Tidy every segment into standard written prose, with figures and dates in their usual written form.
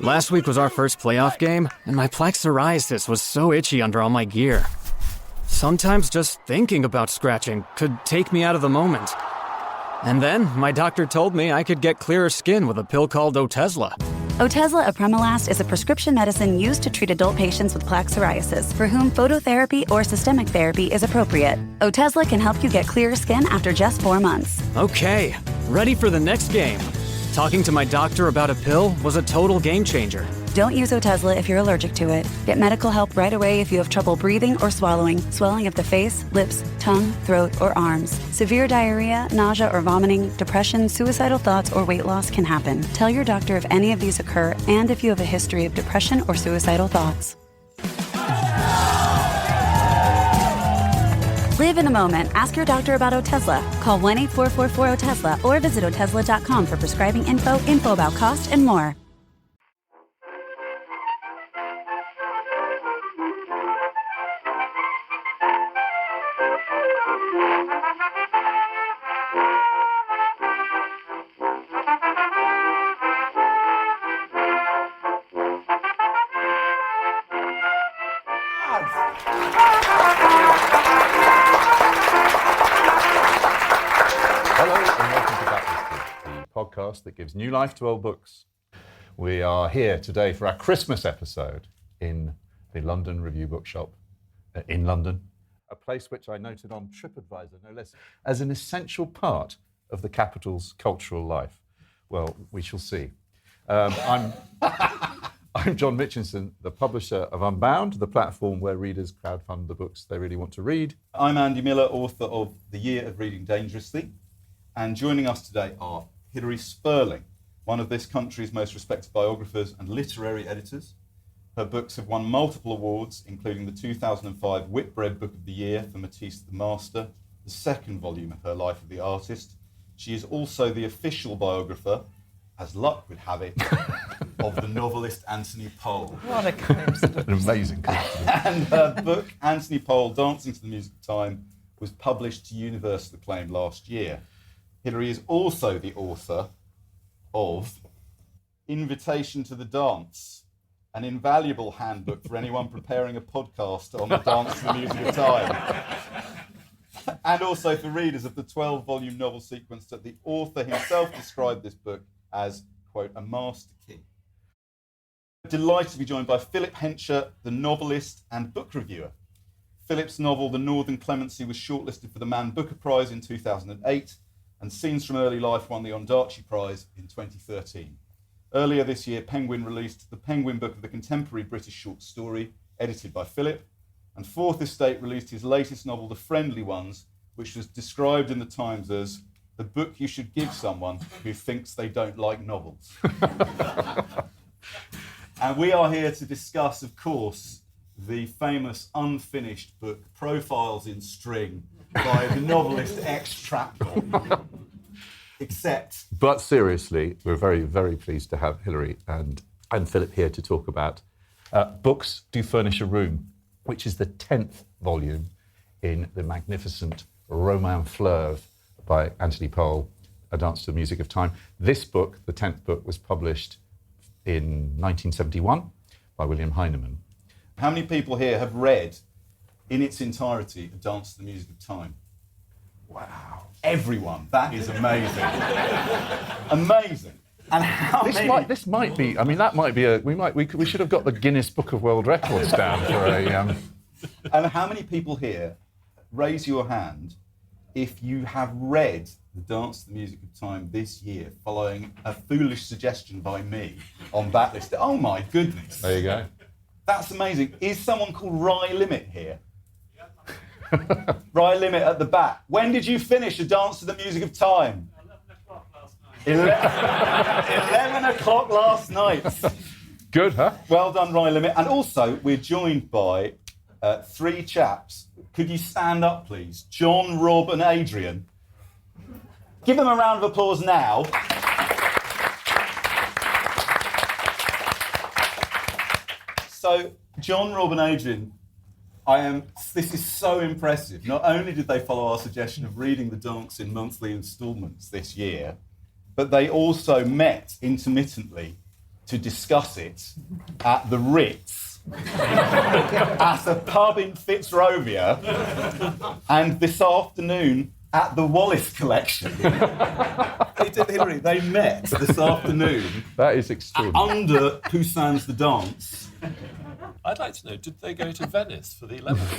Last week was our first playoff game, and my plaque psoriasis was so itchy under all my gear. Sometimes just thinking about scratching could take me out of the moment. And then my doctor told me I could get clearer skin with a pill called Otezla. Otezla apremilast is a prescription medicine used to treat adult patients with plaque psoriasis for whom phototherapy or systemic therapy is appropriate. Otezla can help you get clearer skin after just 4 months. Okay, ready for the next game. Talking to my doctor about a pill was a total game changer. Don't use Otezla if you're allergic to it. Get medical help right away if you have trouble breathing or swallowing, swelling of the face, lips, tongue, throat, or arms. Severe diarrhea, nausea or vomiting, depression, suicidal thoughts, or weight loss can happen. Tell your doctor if any of these occur and if you have a history of depression or suicidal thoughts. Live in the moment. Ask your doctor about Otezla. Call 1-844-4-OTEZLA or visit Otezla.com for prescribing info about cost, and more. Hello and welcome to Backlisted, the podcast that gives new life to old books. We are here today for our Christmas episode in the London Review Bookshop in London, a place which I noted on TripAdvisor, no less, as an essential part of the capital's cultural life. Well, we shall see. I'm John Mitchinson, the publisher of Unbound, the platform where readers crowdfund the books they really want to read. I'm Andy Miller, author of The Year of Reading Dangerously. And joining us today are Hilary Spurling, one of this country's most respected biographers and literary editors. Her books have won multiple awards, including the 2005 Whitbread Book of the Year for Matisse the Master, the second volume of her Life of the Artist. She is also the official biographer, as luck would have it, of the novelist Anthony Powell. What a coincidence. An amazing coincidence. And her book, Anthony Powell, Dancing to the Music of Time, was published to universal acclaim last year. Hilary is also the author of Invitation to the Dance, an invaluable handbook for anyone preparing a podcast on the dance to the music of time. And also for readers of the 12-volume novel sequence that the author himself described this book as, quote, a master key. Delighted to be joined by Philip Hensher, the novelist and book reviewer. Philip's novel, The Northern Clemency, was shortlisted for the Man Booker Prize in 2008, and Scenes from Early Life won the Ondaatje Prize in 2013. Earlier this year, Penguin released the Penguin Book of the Contemporary British Short Story, edited by Philip, and Fourth Estate released his latest novel, The Friendly Ones, which was described in the Times as the book you should give someone who thinks they don't like novels. And we are here to discuss, of course, the famous unfinished book, Profiles in String, by the novelist Trapmore. Except... But seriously, we're very, very pleased to have Hilary and Philip here to talk about Books Do Furnish a Room, which is the 10th volume in the magnificent Roman Fleuve by Anthony Powell, A Dance to the Music of Time. This book, the 10th book, was published in 1971 by William Heinemann. How many people here have read, in its entirety, A Dance to the Music of Time? Wow. Everyone. That is amazing. Amazing. And how many... This might be, I mean, that might be we should have got the Guinness Book of World Records down for a... And how many people here, raise your hand, if you have read The Dance to the Music of Time this year, following a foolish suggestion by me on Backlist. Oh my goodness. There you go. That's amazing. Is someone called Rye Limit here? Rye Limit at the back. When did you finish A Dance to the Music of Time? 11 o'clock last night. Good, huh? Well done, Rye Limit. And also, we're joined by three chaps. Could you stand up, please? John, Rob, and Adrian. Give them a round of applause now. So, John, Rob, and Adrian, this is so impressive. Not only did they follow our suggestion of reading The Dance in monthly instalments this year, but they also met intermittently to discuss it at the Ritz, at a pub in Fitzrovia, and this afternoon at the Wallace Collection. Hilary, they met this afternoon. That is extreme. Under Poussin's The Dance. I'd like to know, did they go to Venice for the 11th?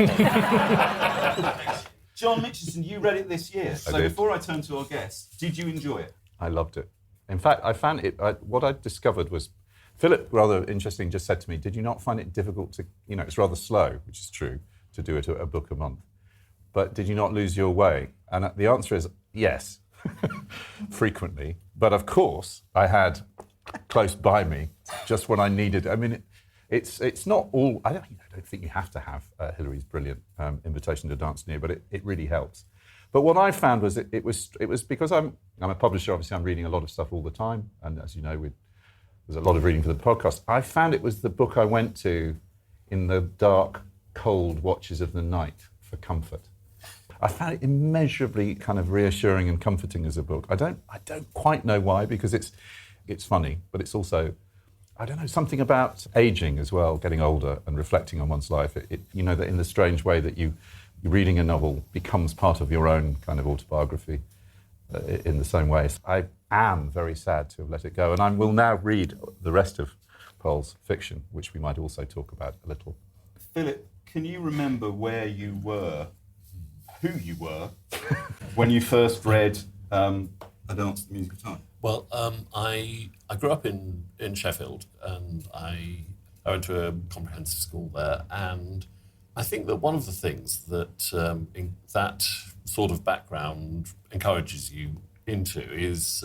John Mitchison, you read it this year. So did. before I turn to our guests, did you enjoy it? I loved it. In fact, I found it, what I discovered was, Philip, rather interesting, just said to me, did you not find it difficult to, it's rather slow, which is true, to do it a book a month. But did you not lose your way? And the answer is yes, frequently. But of course, I had close by me just when I needed. I mean, it's not all. I don't think you have to have Hilary's brilliant invitation to dance near, but it really helps. But what I found was it was because I'm a publisher. Obviously, I'm reading a lot of stuff all the time, and as you know, there's a lot of reading for the podcast. I found it was the book I went to in the dark, cold watches of the night for comfort. I found it immeasurably kind of reassuring and comforting as a book. I don't quite know why, because it's funny, but it's also, I don't know, something about aging as well, getting older and reflecting on one's life. That in the strange way that you reading a novel becomes part of your own kind of autobiography in the same way. I am very sad to have let it go, and I will now read the rest of Powell's fiction, which we might also talk about a little. Philip, can you remember where you were, who you were, when you first read A Dance to the Music of Time? Well, I grew up in Sheffield, and I went to a comprehensive school there, and I think that one of the things that that sort of background encourages you into is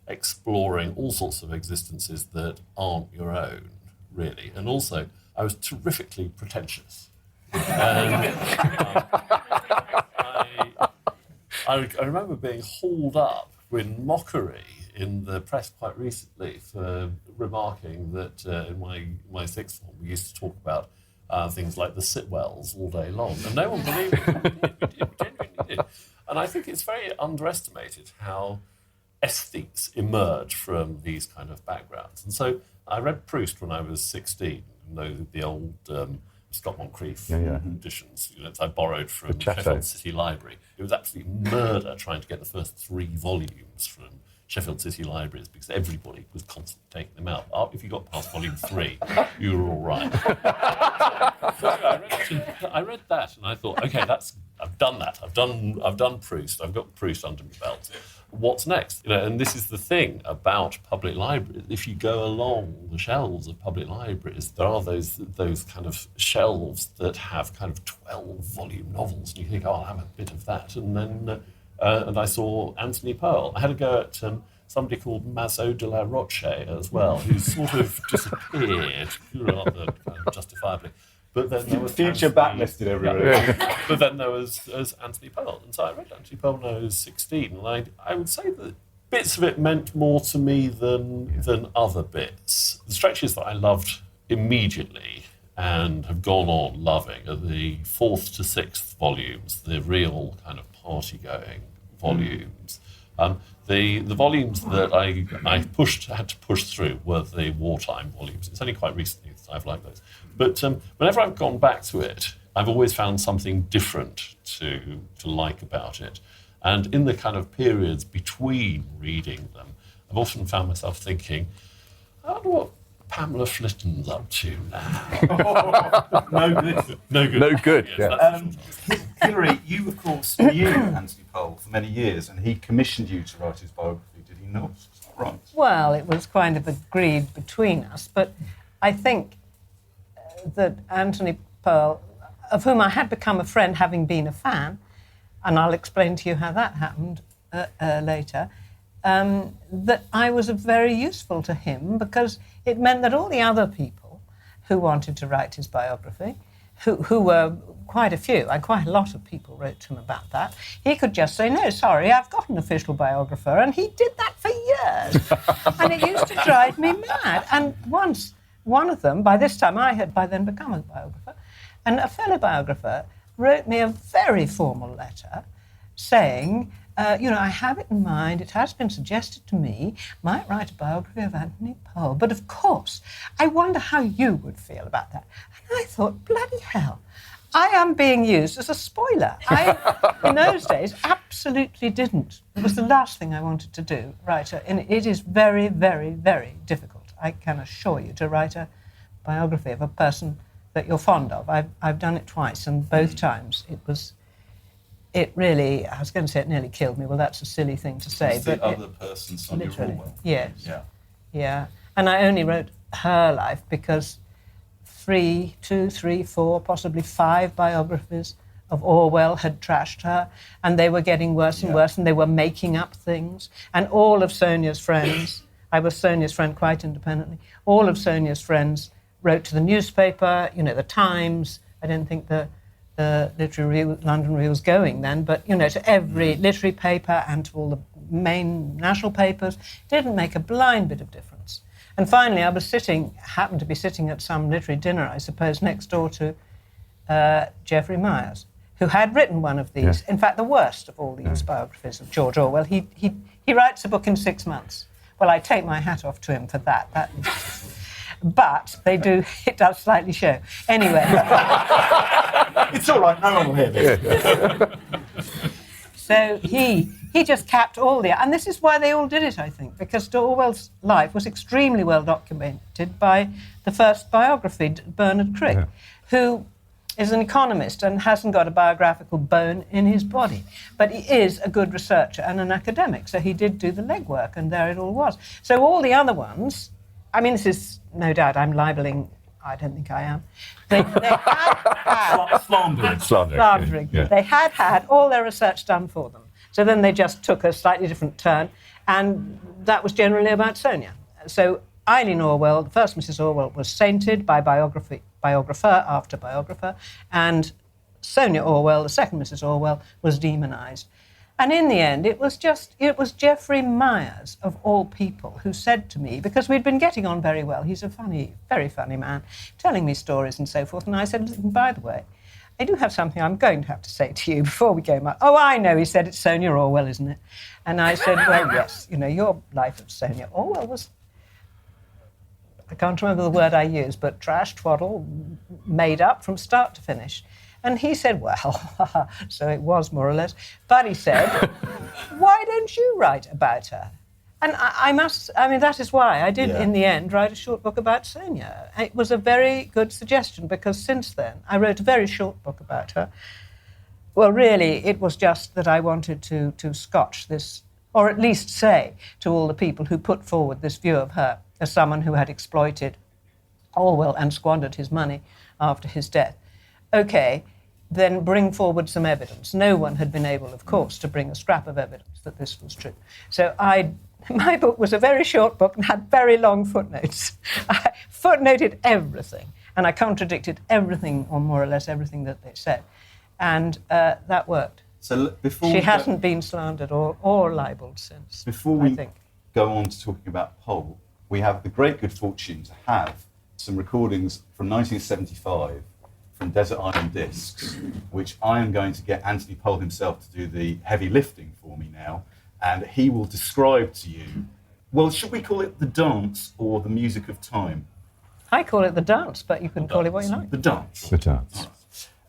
exploring all sorts of existences that aren't your own, really. And also, I was terrifically pretentious. And I remember being hauled up in mockery in the press quite recently for remarking that in my sixth form we used to talk about things like the Sitwells all day long, and no one believed it. We genuinely did. And I think it's very underestimated how aesthetes emerge from these kind of backgrounds. And so I read Proust when I was 16, the old Scott Moncrief editions that I borrowed from Sheffield City Library. It was absolutely murder trying to get the first 3 volumes from Sheffield City Libraries because everybody was constantly taking them out. If you got past volume 3, you were all right. So I read that and I thought, okay, I've done that. I've done Proust. I've got Proust under my belt. What's next? And this is the thing about public libraries. If you go along the shelves of public libraries, there are those kind of shelves that have kind of 12-volume novels, and you think, I'll have a bit of that. And then and I saw Anthony Powell. I had a go at somebody called Mazo de la Roche as well, who sort of disappeared, rather kind of justifiably. But then there was future backlisted everybody. Yeah. But then there was Anthony Powell, and so I read Anthony Powell when I was 16, and I would say that bits of it meant more to me than other bits. The stretches that I loved immediately and have gone on loving are the 4th to 6th volumes, the real kind of party-going volumes. The volumes that I had to push through were the wartime volumes. It's only quite recently that I've liked those. But whenever I've gone back to it, I've always found something different to like about it. And in the kind of periods between reading them, I've often found myself thinking, I wonder what Pamela Flitton's up to now. No good. Yes, Hilary, you of course knew Anthony Powell for many years, and he commissioned you to write his biography, did he not? Is that right? Well, it was kind of agreed between us, but I think that Anthony Powell, of whom I had become a friend having been a fan, and I'll explain to you how that happened later, that I was very useful to him because it meant that all the other people who wanted to write his biography, who were quite a few, and quite a lot of people wrote to him about that, he could just say, no, sorry, I've got an official biographer, and he did that for years. And it used to drive me mad. And once, one of them, by this time I had by then become a biographer, and a fellow biographer wrote me a very formal letter saying I have it in mind, it has been suggested to me, might write a biography of Anthony Powell, but of course, I wonder how you would feel about that. And I thought, bloody hell, I am being used as a spoiler. I, in those days, absolutely didn't. It was the last thing I wanted to do, and it is very, very, very difficult, I can assure you, to write a biography of a person that you're fond of. I've done it twice, and both times it really, I was going to say it nearly killed me. Well, that's a silly thing to say. It's the other person, Sonia Orwell. Yes. Yeah. Yeah. And I only wrote her life because 2, 3, 4, possibly 5 biographies of Orwell had trashed her, and they were getting worse and worse, and they were making up things. And all of Sonia's friends, I was Sonia's friend quite independently, all of Sonia's friends wrote to the newspaper, the Times. I don't think the literary review, London Review was going then, but, to every literary paper and to all the main national papers. Didn't make a blind bit of difference. And finally, I happened to be sitting at some literary dinner, I suppose, next door to Geoffrey Myers, who had written one of these, in fact, the worst of all these biographies of George Orwell. He writes a book in 6 months. Well, I take my hat off to him for that. But it does slightly show. Anyway. It's all right, no one will hear this. So he just capped all and this is why they all did it, I think, because Orwell's life was extremely well documented by the first biography, Bernard Crick, who is an economist and hasn't got a biographical bone in his body. But he is a good researcher and an academic, so he did do the legwork, and there it all was. So all the other ones, I mean, this is, no doubt, I'm libelling, I don't think I am. They had slandering. Yeah. They had all their research done for them. So then they just took a slightly different turn, and that was generally about Sonia. So Eileen Orwell, the first Mrs. Orwell, was sainted by biographer after biographer, and Sonia Orwell, the second Mrs. Orwell, was demonised. And in the end, it was Geoffrey Myers, of all people, who said to me, because we'd been getting on very well, he's a very funny man, telling me stories and so forth, and I said, listen, by the way, I do have something I'm going to have to say to you before we go. Oh, I know, he said, it's Sonia Orwell, isn't it? And I said, well, yes, your life of Sonia Orwell was, I can't remember the word I used, but trash, twaddle, made up from start to finish. And he said, well, so it was more or less. But he said, why don't you write about her? And that is why I did, in the end, write a short book about Sonia. It was a very good suggestion, because since then, I wrote a very short book about her. Well, really, it was just that I wanted to scotch this, or at least say to all the people who put forward this view of her as someone who had exploited Orwell and squandered his money after his death. Okay, then bring forward some evidence. No one had been able, of course, to bring a scrap of evidence that this was true. So my book was a very short book and had very long footnotes. I footnoted everything, and I contradicted everything, or more or less everything that they said. And that worked. So she hasn't been slandered or libelled since. Before we go on to talking about Powell, we have the great good fortune to have some recordings from 1975 from Desert Island Discs, which I am going to get Anthony Powell himself to do the heavy lifting for me now, and he will describe to you, well, should we call it the dance or the music of time? I call it the dance, but you can call it what you like. The dance. The dance.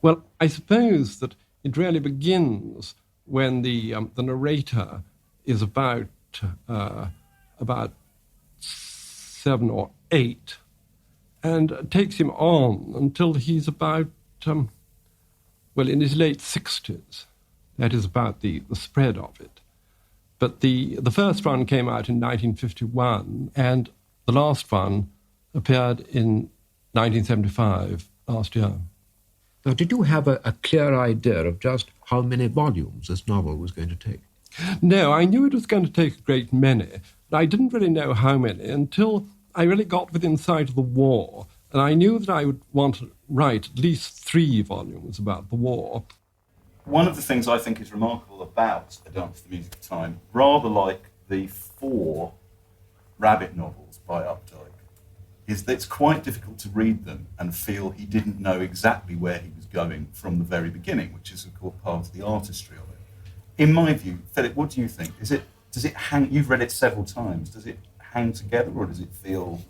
Well, I suppose that it really begins when the narrator is about 7 or 8, and takes him on until he's about, in his late 60s. That is about the spread of it. But the first one came out in 1951, and the last one appeared in 1975, last year. Now, did you have a clear idea of just how many volumes this novel was going to take? No, I knew it was going to take a great many, but I didn't really know how many until I really got within sight of the war, and I knew that I would want to write at least 3 volumes about the war. One of the things I think is remarkable about A Dance to the Music of Time, rather like the 4 Rabbit novels by Updike, is that it's quite difficult to read them and feel he didn't know exactly where he was going from the very beginning, which is, of course, part of the artistry of it. in my view, Philip, what do you think? Does it hang? You've read it several times. Does it hang together, or does it feel?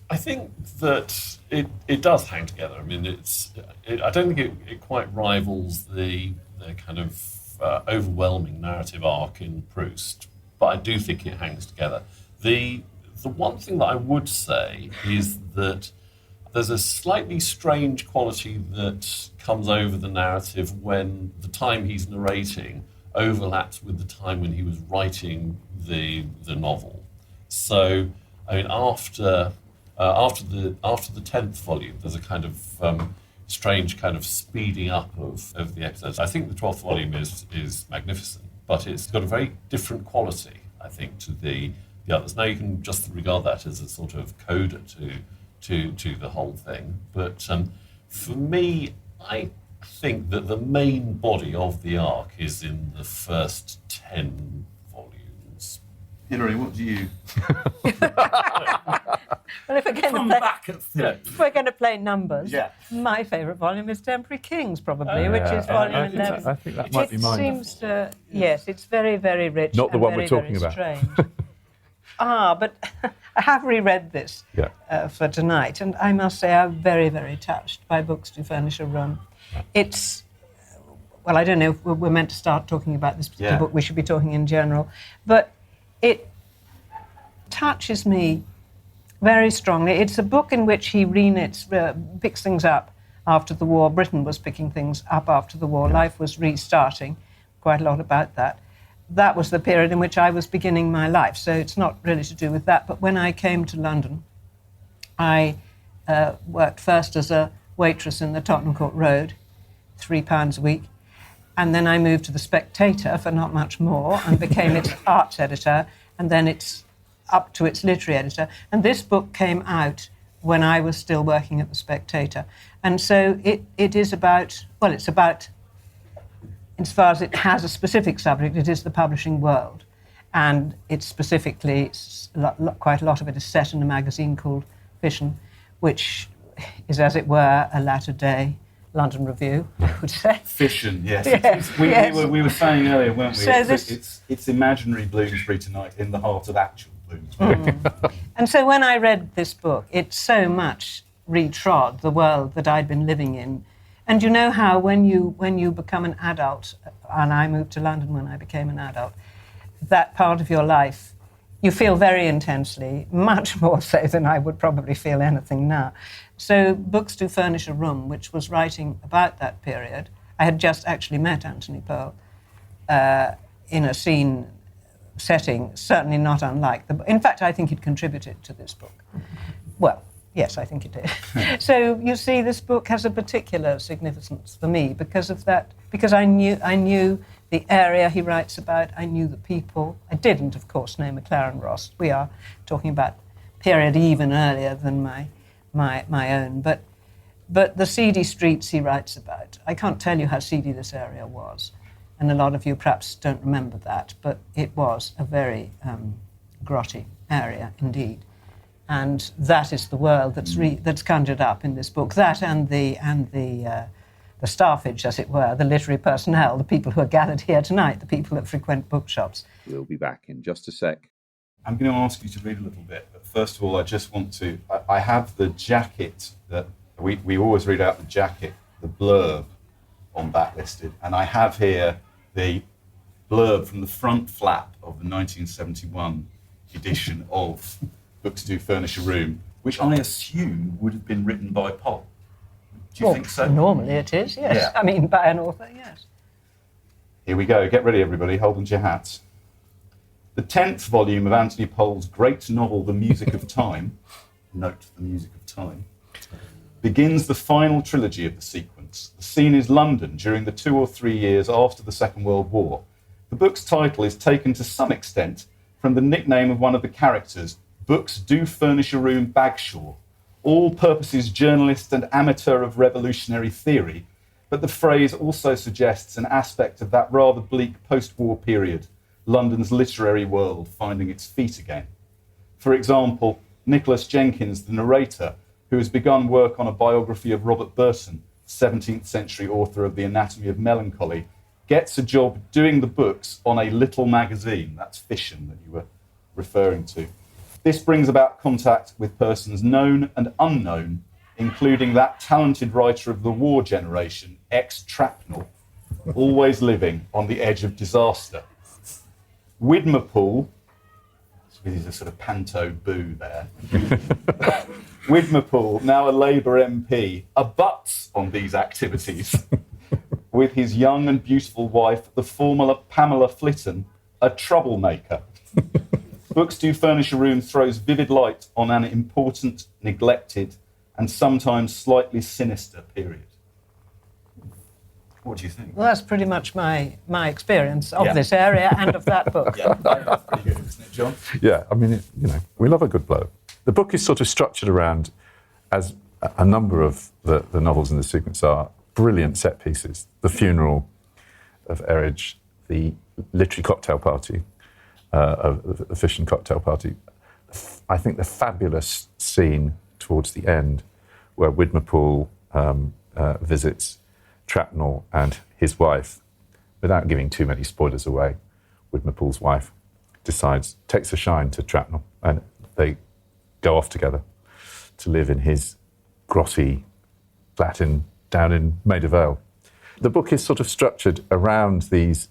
I think that it does hang together. I mean, I don't think it quite rivals the kind of overwhelming narrative arc in Proust, but I do think it hangs together. The one thing that I would say is that there's a slightly strange quality that comes over the narrative when the time he's narrating overlaps with the time when he was writing the novel. So, I mean, after the 10th volume, there's a kind of strange kind of speeding up of the episodes. I think the 12th volume is magnificent, but it's got a very different quality, I think, to the others. Now you can just regard that as a sort of coda to the whole thing. But for me, I think that the main body of the arc is in the first 10 volumes. Hilary, what do you? Well, if we're going to play numbers, my favourite volume is Temporary Kings, probably, which is volume 11. I think that might be mine. Seems to, yes, it's very, very rich. Not the one very, we're talking very about. Strange. But I have reread this for tonight, and I must say I'm very, very touched by Books Do Furnish a Room. It's, well, I don't know if we're meant to start talking about this particular book. We should be talking in general. But it touches me very strongly. It's a book in which he picks things up after the war. Britain was picking things up after the war. Life was restarting. Quite a lot about that. That was the period in which I was beginning my life, so it's not really to do with that. But when I came to London, I worked first as a waitress in the Tottenham Court Road, £3 a week, and then I moved to The Spectator for not much more and became its arts editor, and then it's up to its literary editor. And this book came out when I was still working at The Spectator. And so it is about, well, it's about, as far as it has a specific subject, it is the publishing world. And it's specifically, quite a lot of it is set in a magazine called Fission, which is, as it were, a latter-day London Review, I would say. Fission, yes. Yes. We were saying earlier, weren't we? So it's imaginary Bloomsbury tonight in the heart of actual Bloomsbury. And so when I read this book, it so much retrod the world that I'd been living in. And you know how when you become an adult, and I moved to London when I became an adult, that part of your life you feel very intensely, much more so than I would probably feel anything now. So Books Do Furnish a Room, which was writing about that period. I had just actually met Anthony Powell in a scene setting, certainly not unlike the book. In fact, I think it contributed to this book. Well, yes, I think it did. So you see, this book has a particular significance for me because of that, because I knew the area he writes about, I knew the people. I didn't, of course, know McLaren Ross. We are talking about period even earlier than my own. But the seedy streets he writes about, I can't tell you how seedy this area was. And a lot of you perhaps don't remember that, but it was a very grotty area indeed. And that is the world that's conjured up in this book. That and the staffage, as it were, the literary personnel, the people who are gathered here tonight, the people that frequent bookshops. We'll be back in just a sec. I'm going to ask you to read a little bit, but first of all, I just want to... I have the jacket that... We always read out the jacket, the blurb on Backlisted, and I have here the blurb from the front flap of the 1971 edition of Books Do Furnish a Room, which I assume would have been written by Poll. Do you think so? Normally it is, yes. Yeah. I mean, by an author, yes. Here we go. Get ready, everybody. Hold on to your hats. The 10th volume of Anthony Powell's great novel, The Music of Time, note The Music of Time, begins the final trilogy of the sequence. The scene is London during the 2 or 3 years after the Second World War. The book's title is taken to some extent from the nickname of one of the characters, Books Do Furnish a Room Bagshaw, all-purposes journalist and amateur of revolutionary theory, but the phrase also suggests an aspect of that rather bleak post-war period, London's literary world finding its feet again. For example, Nicholas Jenkins, the narrator, who has begun work on a biography of Robert Burton, 17th century author of The Anatomy of Melancholy, gets a job doing the books on a little magazine. That's Fission that you were referring to. This brings about contact with persons known and unknown, including that talented writer of the war generation, ex-Trapnell, always living on the edge of disaster. Widmerpool, there's a sort of panto boo there. Widmerpool, now a Labour MP, abuts on these activities with his young and beautiful wife, the former Pamela Flitton, a troublemaker. Books Do Furnish a Room throws vivid light on an important, neglected, and sometimes slightly sinister period. What do you think? Well, that's pretty much my experience of this area and of that book. Yeah, that's pretty good, isn't it, John? Yeah, I mean, we love a good blow. The book is sort of structured around, as a number of the novels in the sequence are, brilliant set pieces. The funeral of Erridge, the literary cocktail party, of the Fish and Cocktail Party. I think the fabulous scene towards the end where Widmerpool visits Trapnell and his wife, without giving too many spoilers away, Widmerpool's wife takes a shine to Trapnell, and they go off together to live in his grotty flat down in Maida Vale. The book is sort of structured around these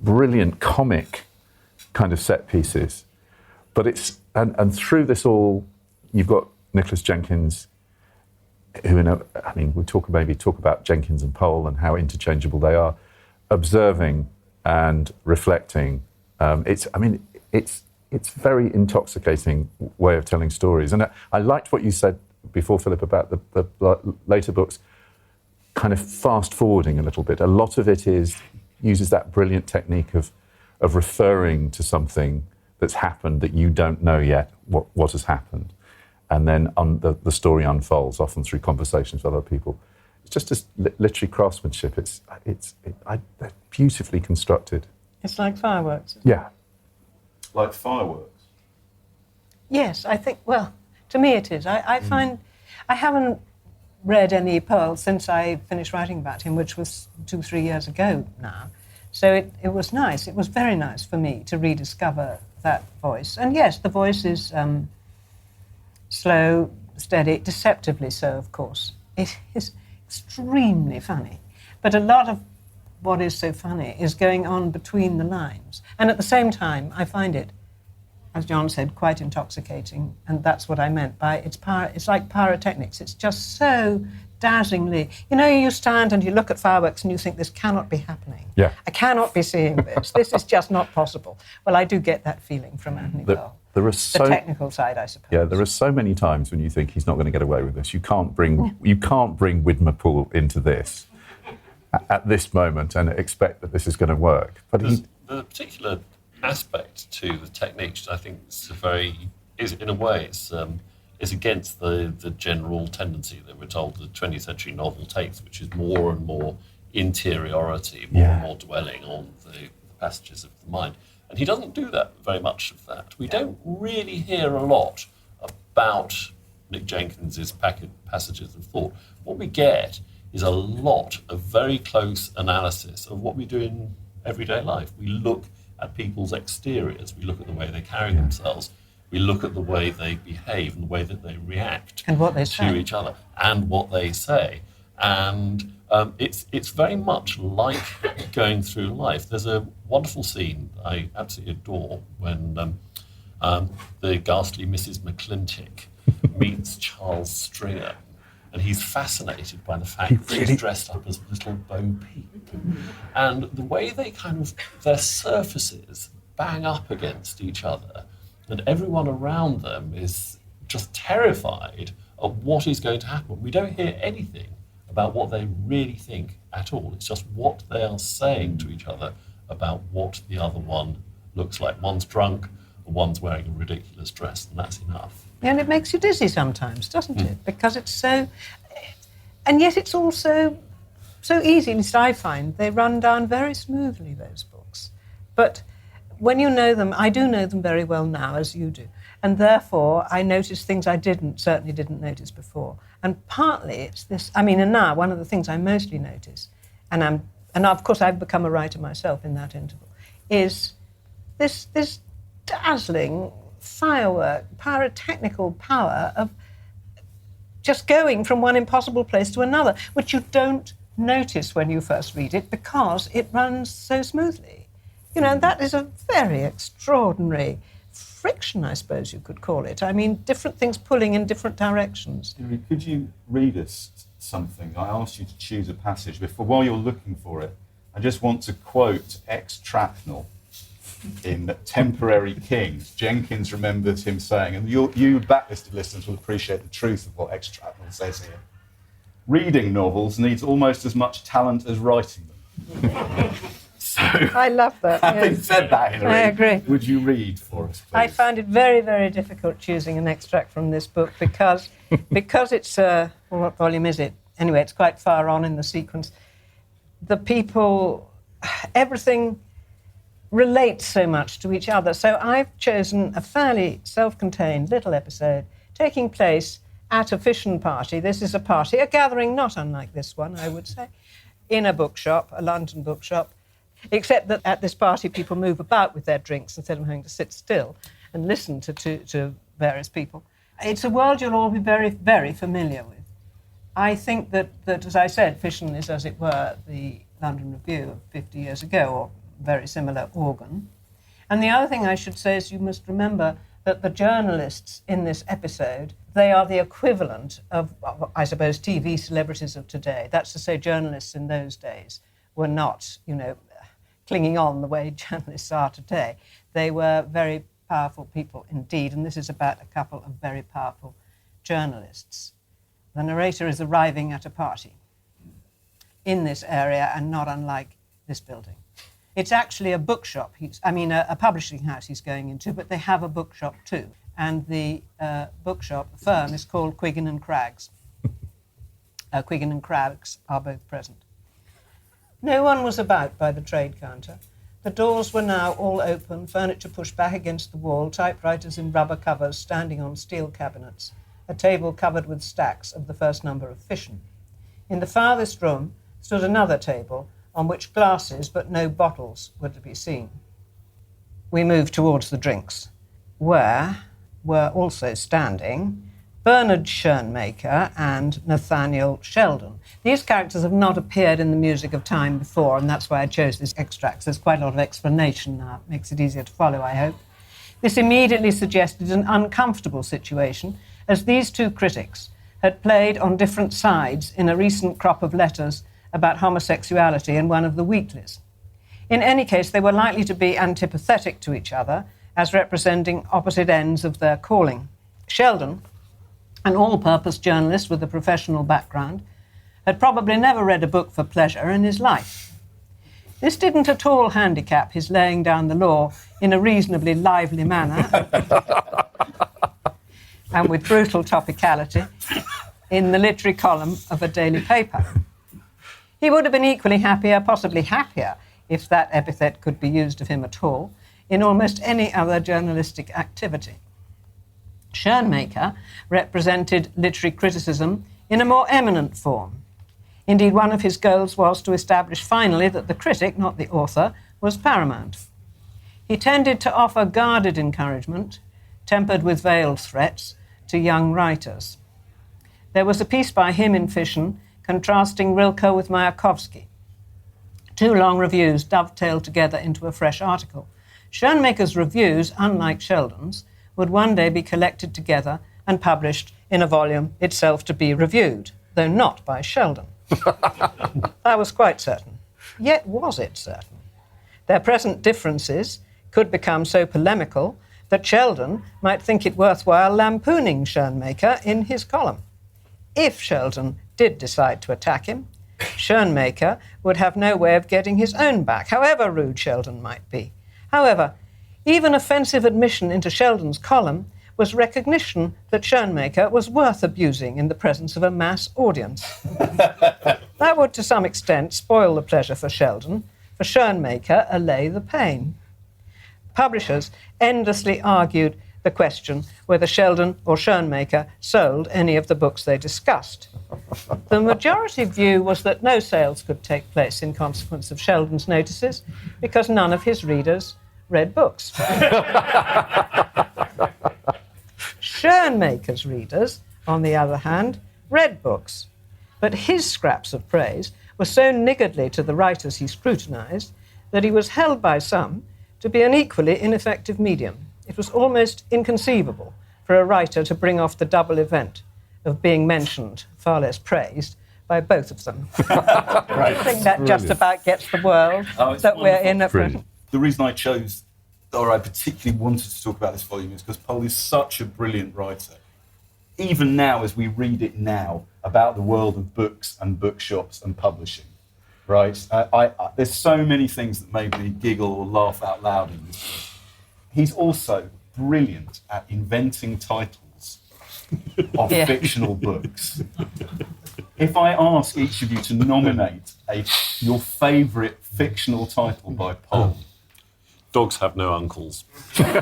brilliant comic kind of set pieces, but it's and through this all, you've got Nicholas Jenkins, who we'll talk about Jenkins and Powell and how interchangeable they are, observing and reflecting. It's very intoxicating way of telling stories, and I liked what you said before, Philip, about the later books kind of fast forwarding a little bit. A lot of it uses that brilliant technique of referring to something that's happened that you don't know yet what has happened. And then the story unfolds, often through conversations with other people. It's just this literary craftsmanship. They're beautifully constructed. It's like fireworks. Yeah. Like fireworks? Yes, I think, well, to me it is. I find, I haven't read any Pearl since I finished writing about him, which was 2-3 years ago now. So it was nice. It was very nice for me to rediscover that voice. And yes, the voice is slow, steady, deceptively so, of course. It is extremely funny. But a lot of what is so funny is going on between the lines. And at the same time, I find it, as John said, quite intoxicating. And that's what I meant by it's like pyrotechnics. It's just so dazzlingly. You stand and you look at fireworks and you think, this cannot be happening. Yeah. I cannot be seeing this. This is just not possible. Well, I do get that feeling from Anthony Powell. The technical side, I suppose. Yeah, there are so many times when you think he's not going to get away with this. You can't bring Widmerpool into this at this moment and expect that this is going to work. But the particular aspect to the technique, I think, is in a way is against the general tendency that we're told the 20th century novel takes, which is more and more interiority, more and more dwelling on the passages of the mind. And he doesn't do that very much of that. We don't really hear a lot about Nick Jenkins's passages of thought. What we get is a lot of very close analysis of what we do in everyday life. We look at people's exteriors. We look at the way they carry themselves. We look at the way they behave and the way that they react and what they to each other and what they say. And it's very much like going through life. There's a wonderful scene I absolutely adore when the ghastly Mrs. McClintock meets Charles Stringer, and he's fascinated by the fact that he's dressed up as little Bo Peep. And the way their surfaces bang up against each other, and everyone around them is just terrified of what is going to happen. We don't hear anything about what they really think at all. It's just what they are saying to each other about what the other one looks like. One's drunk, or one's wearing a ridiculous dress, and that's enough. And it makes you dizzy sometimes, doesn't it? Because it's so... And yet it's also so easy, at least I find. They run down very smoothly, those books. But when you know them, I do know them very well now, as you do. And therefore, I notice things I certainly didn't notice before. And partly it's this, and now one of the things I mostly notice, and I'm and of course I've become a writer myself in that interval, is this dazzling firework, pyrotechnical power of just going from one impossible place to another, which you don't notice when you first read it because it runs so smoothly. You know, and that is a very extraordinary friction, I suppose you could call it. I mean, different things pulling in different directions. Could you read us something? I asked you to choose a passage before. While you're looking for it, I just want to quote Ex-Trapnel in Temporary Kings. Jenkins remembers him saying, and you backlisted listeners will appreciate the truth of what Ex-Trapnel says here. Reading novels needs almost as much talent as writing them. So, I love that. Having said that, Hilary, I agree. Would you read for us, please? I found it very, very difficult choosing an extract from this book because it's, well, what volume is it? Anyway, it's quite far on in the sequence. The people, everything relates so much to each other. So I've chosen a fairly self-contained little episode taking place at a fission party. This is a party, a gathering not unlike this one, I would say, in a bookshop, a London bookshop, except that at this party people move about with their drinks instead of having to sit still and listen to various people. It's a world you'll all be very, very familiar with. I think that, as I said, fission is, as it were, the London Review of 50 years ago, or very similar organ. And the other thing I should say is you must remember that the journalists in this episode, they are the equivalent of, I suppose, TV celebrities of today. That's to say, journalists in those days were not, you know, clinging on the way journalists are today. They were very powerful people indeed, and this is about a couple of very powerful journalists. The narrator is arriving at a party in this area and not unlike this building. It's actually a bookshop, a publishing house he's going into, but they have a bookshop too. And the bookshop firm is called Quiggin and Craggs. Quiggin and Craggs are both present. No one was about by the trade counter. The doors were now all open, furniture pushed back against the wall, typewriters in rubber covers standing on steel cabinets, a table covered with stacks of the first number of Fission. In the farthest room stood another table on which glasses but no bottles were to be seen. We moved towards the drinks, where were also standing Bernard Schoenmaker and Nathaniel Sheldon. These characters have not appeared in the Music of Time before, and that's why I chose this extract. There's quite a lot of explanation now. It makes it easier to follow, I hope. This immediately suggested an uncomfortable situation, as these two critics had played on different sides in a recent crop of letters about homosexuality in one of the weeklies. In any case, they were likely to be antipathetic to each other as representing opposite ends of their calling. Sheldon, an all-purpose journalist with a professional background, had probably never read a book for pleasure in his life. This didn't at all handicap his laying down the law in a reasonably lively manner and with brutal topicality in the literary column of a daily paper. He would have been equally happier, possibly happier, if that epithet could be used of him at all, in almost any other journalistic activity. Schoenmaker represented literary criticism in a more eminent form. Indeed, one of his goals was to establish finally that the critic, not the author, was paramount. He tended to offer guarded encouragement, tempered with veiled threats, to young writers. There was a piece by him in Fission contrasting Rilke with Mayakovsky. Two long reviews dovetailed together into a fresh article. Schoenmaker's reviews, unlike Sheldon's, would one day be collected together and published in a volume itself to be reviewed, though not by Sheldon. That was quite certain. Yet was it certain? Their present differences could become so polemical that Sheldon might think it worthwhile lampooning Schoenmaker in his column. If Sheldon did decide to attack him, Schoenmaker would have no way of getting his own back, however rude Sheldon might be. However, even offensive admission into Sheldon's column was recognition that Schoenmaker was worth abusing in the presence of a mass audience. That would, to some extent, spoil the pleasure for Sheldon, for Schoenmaker allay the pain. Publishers endlessly argued the question whether Sheldon or Schoenmaker sold any of the books they discussed. The majority view was that no sales could take place in consequence of Sheldon's notices because none of his readers read books. Schoenmaker's readers, on the other hand, read books, but his scraps of praise were so niggardly to the writers he scrutinised that he was held by some to be an equally ineffective medium. It was almost inconceivable for a writer to bring off the double event of being mentioned, far less praised, by both of them. I think that just about gets the world that we're in at present. The reason I chose, or I particularly wanted to talk about this volume, is because Powell is such a brilliant writer. Even now, as we read it now, about the world of books and bookshops and publishing, right? There's so many things that made me giggle or laugh out loud in this book. He's also brilliant at inventing titles of fictional books. If I ask each of you to nominate your favourite fictional title by Powell. Dogs Have No Uncles. Well,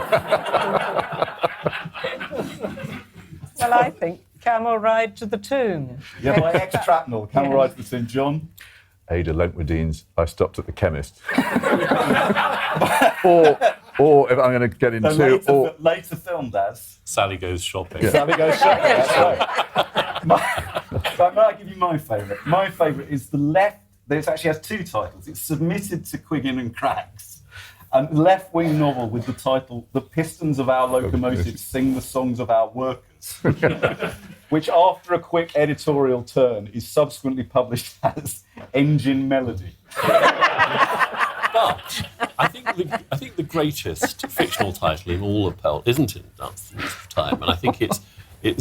I think Camel Ride to the Tomb. Yeah, by Extrapnel, Camel Ride to the Tomb. John? Ada Lentwardines, I stopped at the chemist. or if I'm going to get into... Later filmed as? Sally Goes Shopping. Yeah. Sally Goes Shopping, that's right. So I give you my favourite. My favourite is the left... This actually has two titles. It's submitted to Quiggin and Cracks. A left-wing novel with the title The Pistons of Our Locomotives Sing the Songs of Our Workers, which after a quick editorial turn is subsequently published as Engine Melody. But I think the greatest fictional title in all of Powell isn't in Dance of Time, and I think it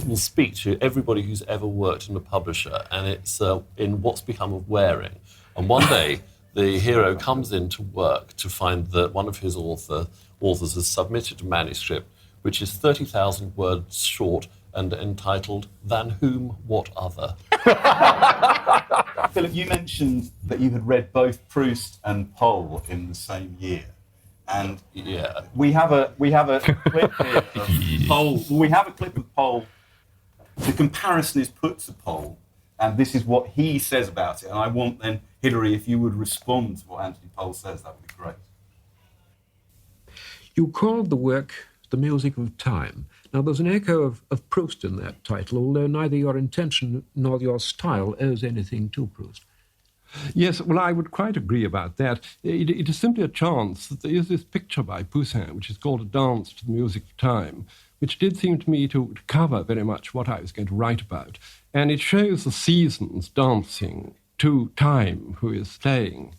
will speak to everybody who's ever worked in a publisher, and it's in What's Become of Waring. And one day, the hero comes into work to find that one of his authors has submitted a manuscript which is 30,000 words short and entitled Than Whom, What Other? Philip, you mentioned that you had read both Proust and Powell in the same year. And yeah, we have a clip here of Powell. We have a clip of Powell. The comparison is put to Powell, and this is what he says about it. And I want then, Hilary, if you would respond to what Anthony Powell says, that would be great. You called the work The Music of Time. Now, there's an echo of Proust in that title, although neither your intention nor your style owes anything to Proust. Yes, well, I would quite agree about that. It is simply a chance that there is this picture by Poussin, which is called A Dance to the Music of Time, which did seem to me to cover very much what I was going to write about. And it shows the seasons dancing to time, who is playing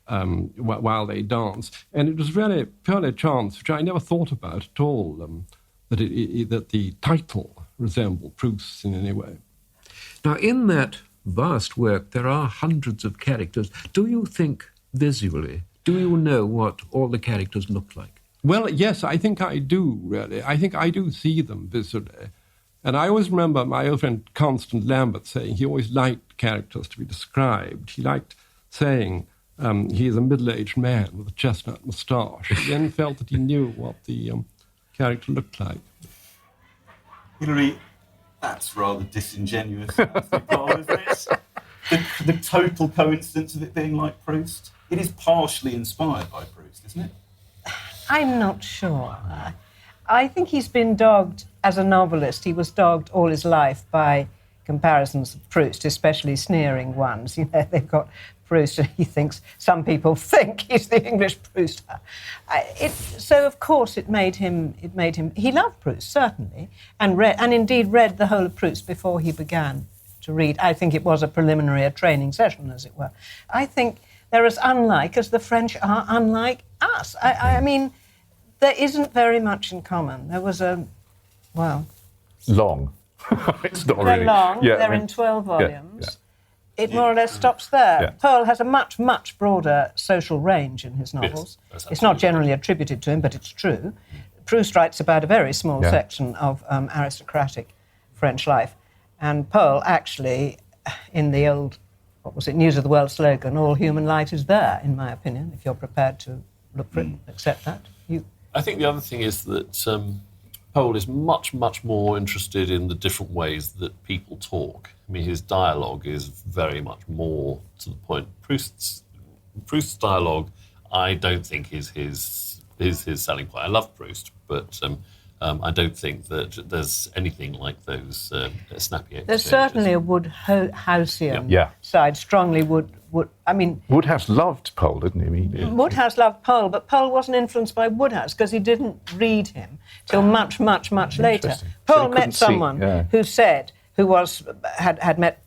while they dance. And it was really purely a chance, which I never thought about at all, that the title resembled Proust's in any way. Now, in that vast work, there are hundreds of characters. Do you think visually, do you know what all the characters look like? Well, yes, I think I do, really. I think I do see them visually. And I always remember my old friend Constant Lambert saying he always liked characters to be described. He liked saying he is a middle-aged man with a chestnut moustache. He then felt that he knew what the character looked like. Hilary, that's rather disingenuous, Anthony Powell, isn't it? The total coincidence of it being like Proust. It is partially inspired by Proust, isn't it? I'm not sure. I think he's been dogged as a novelist. He was dogged all his life by comparisons of Proust, especially sneering ones. You know, they've got Proust, and he thinks, some people think he's the English Proust. So of course it made him. He loved Proust, certainly, and indeed read the whole of Proust before he began to read. I think it was a training session, as it were. I think they're as unlike as the French are unlike us. I mean, there isn't very much in common. There was long. It's not they're really long. Yeah, they're in 12 volumes. Yeah. It more or less stops there. Yeah. Powell has a much, much broader social range in his novels. Yes, it's not generally attributed to him, but it's true. Proust writes about a very small section of aristocratic French life. And Powell actually, in the old, News of the World slogan, all human life is there, in my opinion, if you're prepared to look for it, accept that. I think the other thing is that Powell is much, much more interested in the different ways that people talk. I mean, his dialogue is very much more to the point. Proust's dialogue, I don't think is his selling point. I love Proust, but I don't think that there's anything like those snappy exchanges. There's certainly a Woodhouseian side, strongly Woodhouse loved Powell, didn't he? I mean, Woodhouse loved Powell, but Powell wasn't influenced by Woodhouse because he didn't read him till much, much, much later. Powell met someone who had met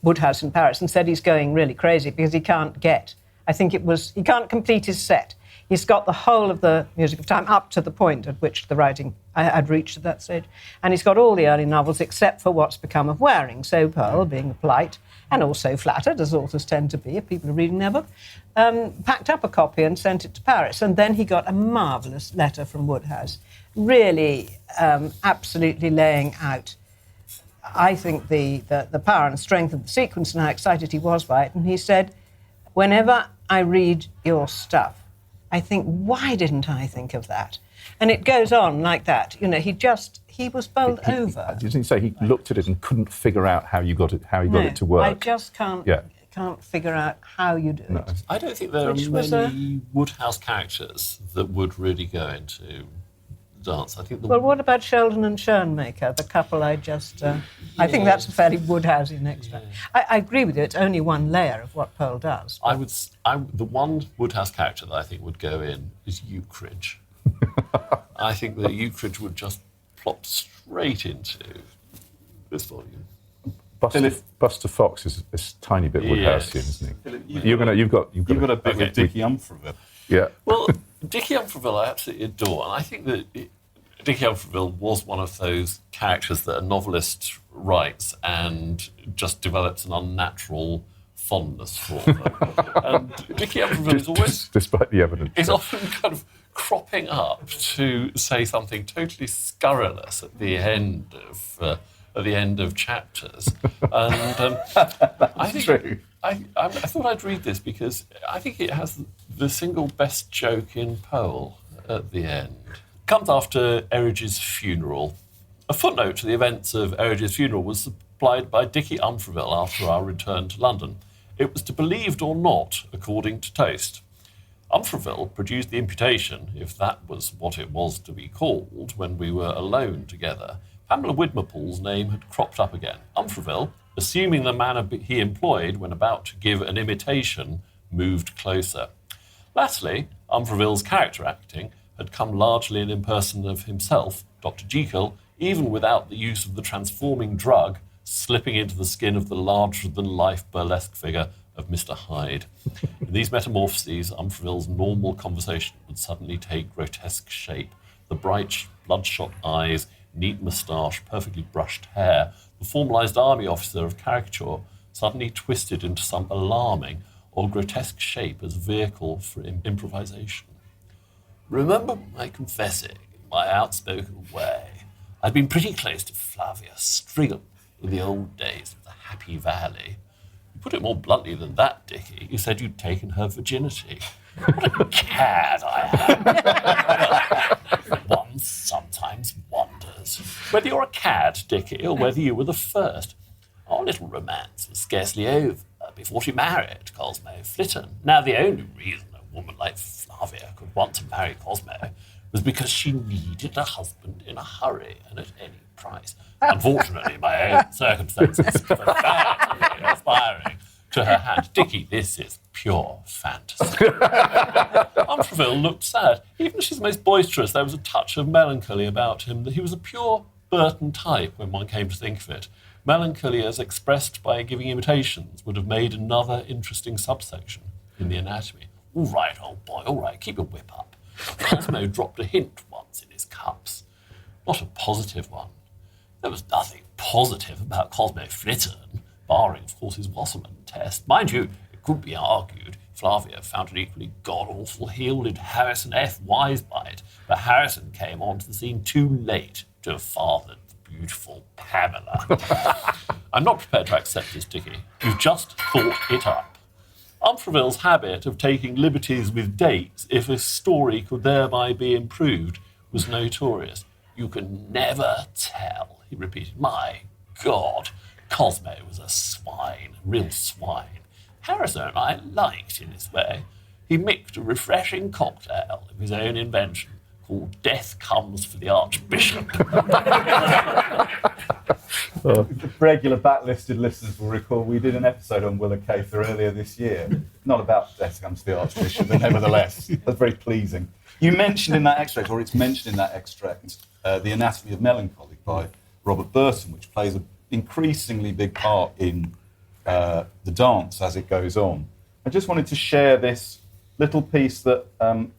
Woodhouse in Paris and said he's going really crazy because he can't complete his set. He's got the whole of the Music of Time up to the point at which the writing had reached at that stage. And he's got all the early novels except for What's Become of Waring. So Powell, being polite and also flattered, as authors tend to be if people are reading their book, packed up a copy and sent it to Paris. And then he got a marvellous letter from Woodhouse, really absolutely laying out, I think, the power and strength of the sequence and how excited he was by it. And he said, whenever I read your stuff, I think, why didn't I think of that? And it goes on like that. You know, he was bowled over. Didn't he say he looked at it and couldn't figure out how you got it to work? I just can't figure out how you do it. I don't think there are many Woodhouse characters that would really go into dance. I think. Well, what about Sheldon and Schoenmaker, the couple I just... I think that's a fairly Woodhousey extract. I agree with you, it's only one layer of what Powell does. The one Woodhouse character that I think would go in is Eucridge. I think that Eucridge would just plop straight into this volume. Buster Fox is a tiny bit Woodhouseian, isn't he? Philip, you've got a bit with Dickie Umfreville. Yeah. Well, Dickie Umfreville I absolutely adore, and I think that Dickie Umfreville was one of those characters that a novelist writes and just develops an unnatural fondness for them. And Dickie Umfreville is always... Despite the evidence. Is often kind of cropping up to say something totally scurrilous at the end of chapters. And I think true. I thought I'd read this because I think it has the single best joke in Powell at the end. Comes after Eridge's funeral. A footnote to the events of Eridge's funeral was supplied by Dickie Umfreville after our return to London. It was to be believed or not, according to Toast. Umfreville produced the imputation, if that was what it was to be called, when we were alone together. Pamela Widmerpool's name had cropped up again. Umfreville, assuming the manner he employed when about to give an imitation, moved closer. Lastly, Umfreville's character acting had come largely in person of himself, Dr. Jekyll, even without the use of the transforming drug, slipping into the skin of the larger-than-life burlesque figure of Mr. Hyde. In these metamorphoses, Umfreville's normal conversation would suddenly take grotesque shape. The bright, bloodshot eyes, neat moustache, perfectly brushed hair, the formalised army officer of caricature suddenly twisted into some alarming or grotesque shape as vehicle for improvisation. Remember my confessing in my outspoken way. I'd been pretty close to Flavia Strigham in the old days of the Happy Valley. You put it more bluntly than that, Dickie. You said you'd taken her virginity. What a cad I am. One sometimes wonders whether you're a cad, Dickie, or whether you were the first. Our little romance was scarcely over before she married Cosmo Flitton. Now, the only reason a woman like Flavia could want to marry Cosmo was because she needed a husband in a hurry and at any price. Unfortunately, my own circumstances were badly aspiring to her hand. Dickie, this is pure fantasy. Umfreville looked sad. Even as she's most boisterous, there was a touch of melancholy about him. He was a pure Burton type when one came to think of it. Melancholy as expressed by giving imitations would have made another interesting subsection in the anatomy. All right, old boy, all right, keep your whip up. Cosmo dropped a hint once in his cups. Not a positive one. There was nothing positive about Cosmo Flitton, barring, of course, his Wasserman test. Mind you, it could be argued Flavia found an equally god-awful heel in Harrison F. Wise by it, but Harrison came onto the scene too late to have fathered the beautiful Pamela. I'm not prepared to accept this, Dickie. You've just thought it up. Umfreville's habit of taking liberties with dates, if a story could thereby be improved, was notorious. You can never tell, he repeated. My God, Cosmo was a swine, a real swine. Harrison and I liked in his way. He mixed a refreshing cocktail of his own invention called Death Comes for the Archbishop. Regular backlisted listeners will recall we did an episode on Willa Cather earlier this year. Not about Death Comes to the Archbishop, but nevertheless, that's very pleasing. You mentioned in that extract, or it's mentioned in that extract, The Anatomy of Melancholy by Robert Burton, which plays an increasingly big part in the dance as it goes on. I just wanted to share this little piece that,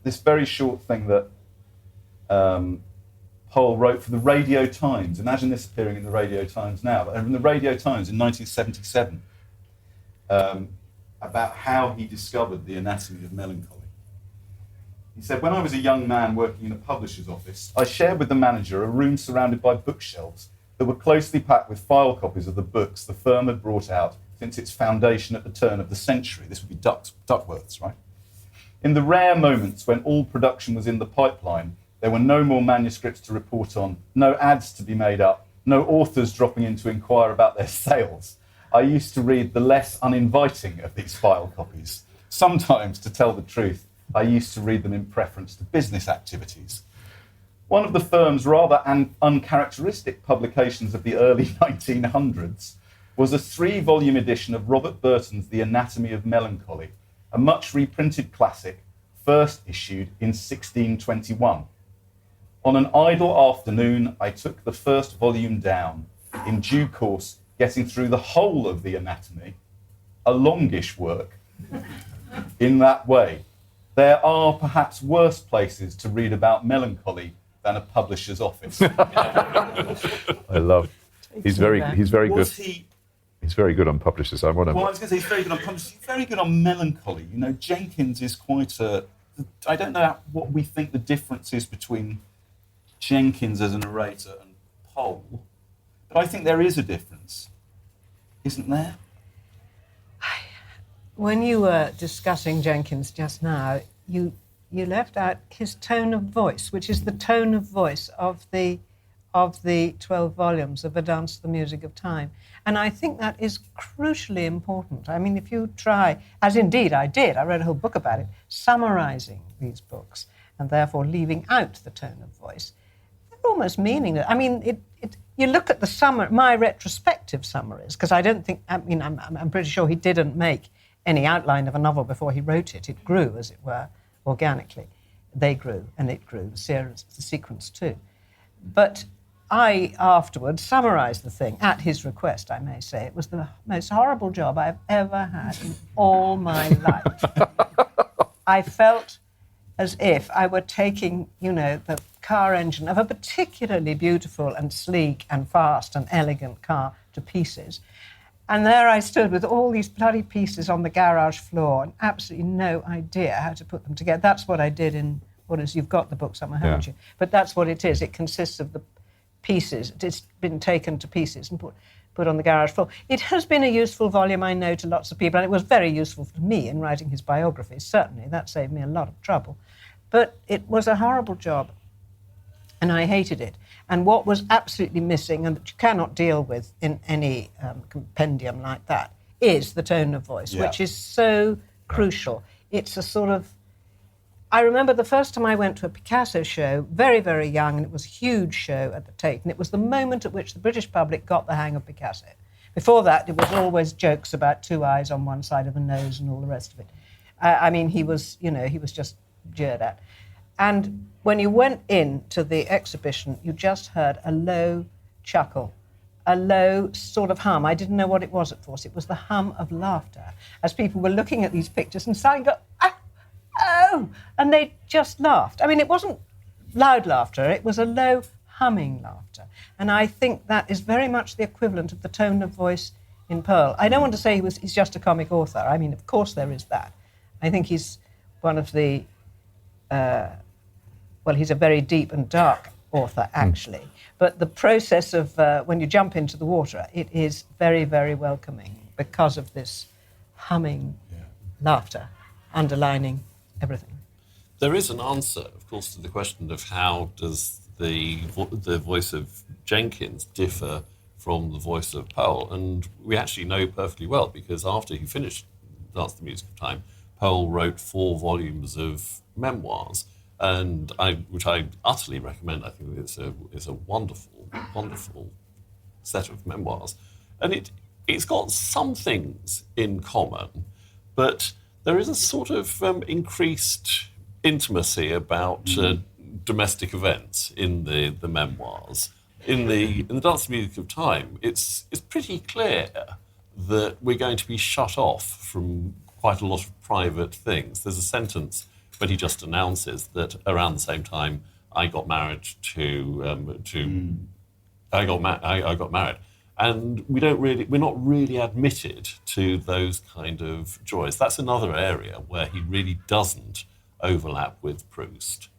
this very short thing that Powell wrote for the Radio Times. Imagine this appearing in the Radio Times now. But in the Radio Times in 1977, about how he discovered The Anatomy of Melancholy. He said, when I was a young man working in a publisher's office, I shared with the manager a room surrounded by bookshelves that were closely packed with file copies of the books the firm had brought out since its foundation at the turn of the century. This would be Duckworth's, right? In the rare moments when all production was in the pipeline, there were no more manuscripts to report on, no ads to be made up, no authors dropping in to inquire about their sales. I used to read the less uninviting of these file copies. Sometimes, to tell the truth, I used to read them in preference to business activities. One of the firm's rather uncharacteristic publications of the early 1900s was a 3-volume edition of Robert Burton's The Anatomy of Melancholy, a much reprinted classic, first issued in 1621. On an idle afternoon, I took the first volume down, in due course getting through the whole of the anatomy, a longish work, in that way. There are perhaps worse places to read about melancholy than a publisher's office. I love. He's very good. He's very good on publishers. I was going to say he's very good on publishers. He's very good on melancholy. You know, Jenkins is quite a. I don't know what we think the difference is between Jenkins as a narrator and Powell, but I think there is a difference, isn't there? When you were discussing Jenkins just now, you left out his tone of voice, which is the tone of voice of the 12 volumes of A Dance to the Music of Time. And I think that is crucially important. I mean, if you try, as indeed I did, I wrote a whole book about it, summarising these books and therefore leaving out the tone of voice, they're almost meaningless. I mean, you look at my retrospective summaries, because I don't think, I'm pretty sure he didn't make any outline of a novel before he wrote it. It grew, as it were, organically. They grew, and it grew, the sequence too. But I afterwards summarised the thing, at his request, I may say. It was the most horrible job I've ever had in all my life. I felt as if I were taking, the car engine of a particularly beautiful and sleek and fast and elegant car to pieces. And there I stood with all these bloody pieces on the garage floor and absolutely no idea how to put them together. That's what I did in you've got the book somewhere, haven't you? But that's what it is. It consists of the pieces. It's been taken to pieces and put on the garage floor. It has been a useful volume, I know, to lots of people, and it was very useful for me in writing his biography, certainly. That saved me a lot of trouble. But it was a horrible job, and I hated it. And what was absolutely missing, and that you cannot deal with in any compendium like that, is the tone of voice, which is so crucial. It's a sort of... I remember the first time I went to a Picasso show, very, very young, and it was a huge show at the Tate, and it was the moment at which the British public got the hang of Picasso. Before that, it was always jokes about 2 eyes on one side of the nose and all the rest of it. He was just jeered at. And when you went into the exhibition, you just heard a low chuckle, a low sort of hum. I didn't know what it was at first. It was the hum of laughter, as people were looking at these pictures and starting to go, oh, and they just laughed. I mean, it wasn't loud laughter. It was a low humming laughter. And I think that is very much the equivalent of the tone of voice in Pearl. I don't want to say he's just a comic author. I mean, of course there is that. I think he's one of the... he's a very deep and dark author, actually. But the process of when you jump into the water, it is very, very welcoming because of this humming laughter underlining everything. There is an answer, of course, to the question of how does the voice of Jenkins differ from the voice of Powell, and we actually know perfectly well because after he finished Dance the Music of Time, Powell wrote 4 volumes of memoirs, and which I utterly recommend. I think it's a wonderful, wonderful set of memoirs, and it's got some things in common, but there is a sort of increased intimacy about domestic events in the memoirs. In the Dance the Music of Time, it's pretty clear that we're going to be shut off from quite a lot of private things. There's a sentence when he just announces that around the same time I got married I got married, and we're not really admitted to those kind of joys. That's another area where he really doesn't overlap with Proust.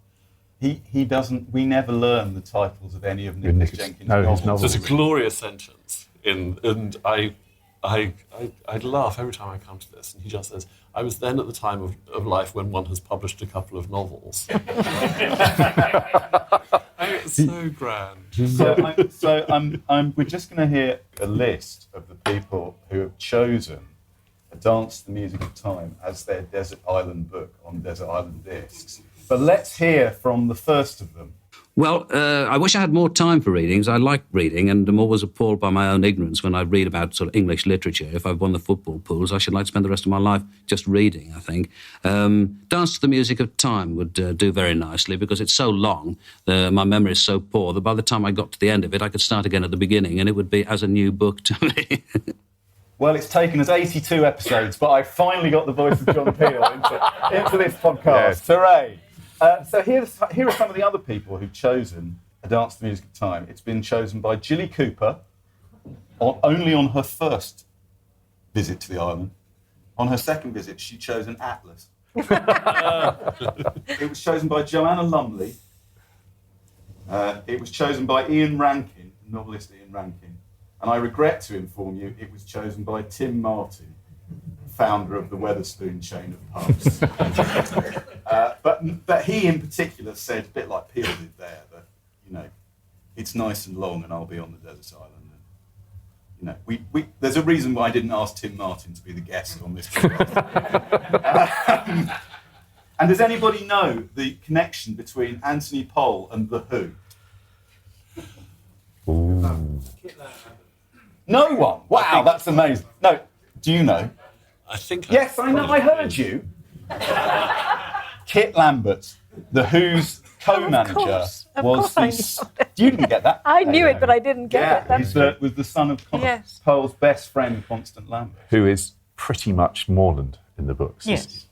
He doesn't. We never learn the titles of any of Nicholas Jenkins' novels. There's a glorious sentence and I laugh every time I come to this, and he just says, "I was then at the time of life when one has published a couple of novels." It's so grand. We're just going to hear a list of the people who have chosen A Dance to the Music of Time as their Desert Island book on Desert Island Discs. But let's hear from the first of them. Well, I wish I had more time for reading, because I like reading, and I'm always appalled by my own ignorance when I read about sort of English literature. If I've won the football pools, I should like to spend the rest of my life just reading, I think. Dance to the Music of Time would do very nicely, because it's so long, my memory is so poor, that by the time I got to the end of it, I could start again at the beginning, and it would be as a new book to me. Well, it's taken us 82 episodes, but I finally got the voice of John Peel into this podcast. Yes. Hooray! So here are some of the other people who've chosen A Dance to the Music of Time. It's been chosen by Jilly Cooper, only on her first visit to the island. On her second visit, she chose an atlas. It was chosen by Joanna Lumley. It was chosen by Ian Rankin, novelist Ian Rankin. And I regret to inform you, it was chosen by Tim Martin, founder of the Wetherspoon chain of pubs. But he in particular said, a bit like Peel did there, that, you know, it's nice and long and I'll be on the desert island. And, you know, there's a reason why I didn't ask Tim Martin to be the guest on this podcast. And does anybody know the connection between Anthony Powell and The Who? No one? Wow, that's amazing. No, do you know? I think. Yes, I know. I heard you. Kit Lambert, The Who's co-manager, was the. You didn't get that. I knew it, but I didn't get it. He was the son of Powell's best friend, Constant Lambert, who is pretty much Morland in the books. Yes.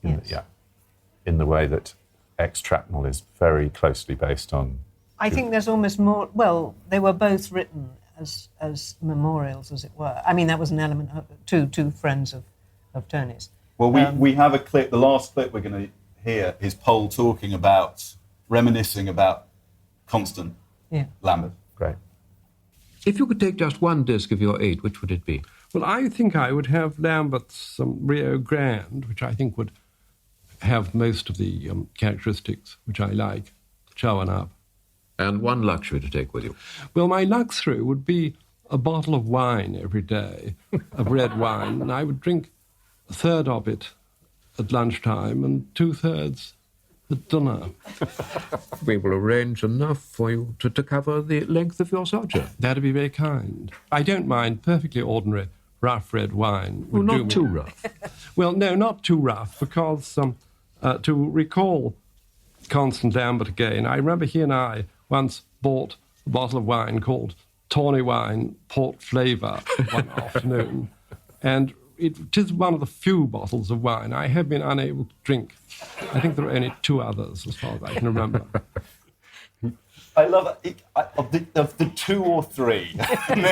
In the way that Extractmal is very closely based on. I think there's almost more. Well, they were both written as memorials, as it were. I mean, that was an element of two friends of Tony's. Well, we have a clip. The last clip we're going to hear is Powell reminiscing about Constant Lambert. Great. If you could take just one disc of your 8, which would it be? Well, I think I would have Lambert's Rio Grande, which I think would have most of the characteristics which I like showing up. And one luxury to take with you. Well, my luxury would be a bottle of wine every day, of red wine, and I would drink a third of it at lunchtime and 2/3 at dinner. We will arrange enough for you to cover the length of your sojourn. That'd be very kind. I don't mind perfectly ordinary rough red wine. Well, not too rough. Well, no, not too rough, because to recall Constant Lambert again, I remember he and I once bought a bottle of wine called Tawny Wine Port Flavour one afternoon, and it is one of the few bottles of wine I have been unable to drink. I think there are only 2 others, as far as I can remember. I love it. Of the 2 or 3,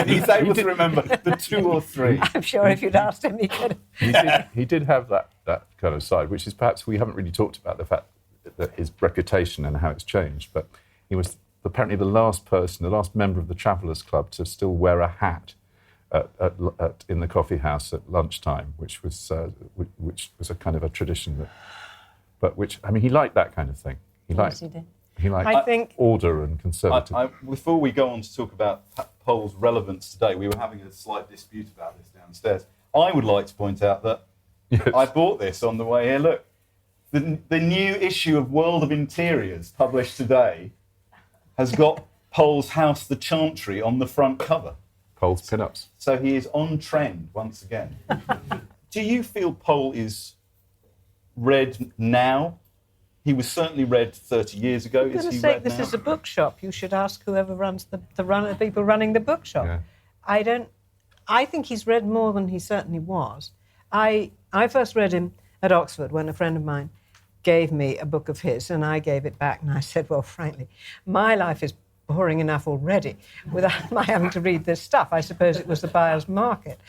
he's able to remember the 2 or 3. I'm sure if you'd asked him, he could. He did have that kind of side, which is perhaps we haven't really talked about the fact that his reputation and how it's changed. But he was apparently the last member of the Travellers Club to still wear a hat in the coffee house at lunchtime, which was a kind of a tradition he liked that kind of thing. He liked. Yes, he did. He liked I think order and conservative. Before we go on to talk about Powell's relevance today, we were having a slight dispute about this downstairs. I would like to point out that I bought this on the way here. Look, the new issue of World of Interiors, published today, has got Powell's house, the Chantry, on the front cover. Powell's pin-ups. So he is on trend once again. Do you feel Powell is read now? He was certainly read 30 years ago. For goodness sake, this is a bookshop. You should ask whoever runs the people running the bookshop. Yeah. I think he's read more than he certainly was. I first read him at Oxford when a friend of mine gave me a book of his, and I gave it back, and I said, well, frankly, my life is boring enough already without my having to read this stuff. I suppose it was the buyer's market.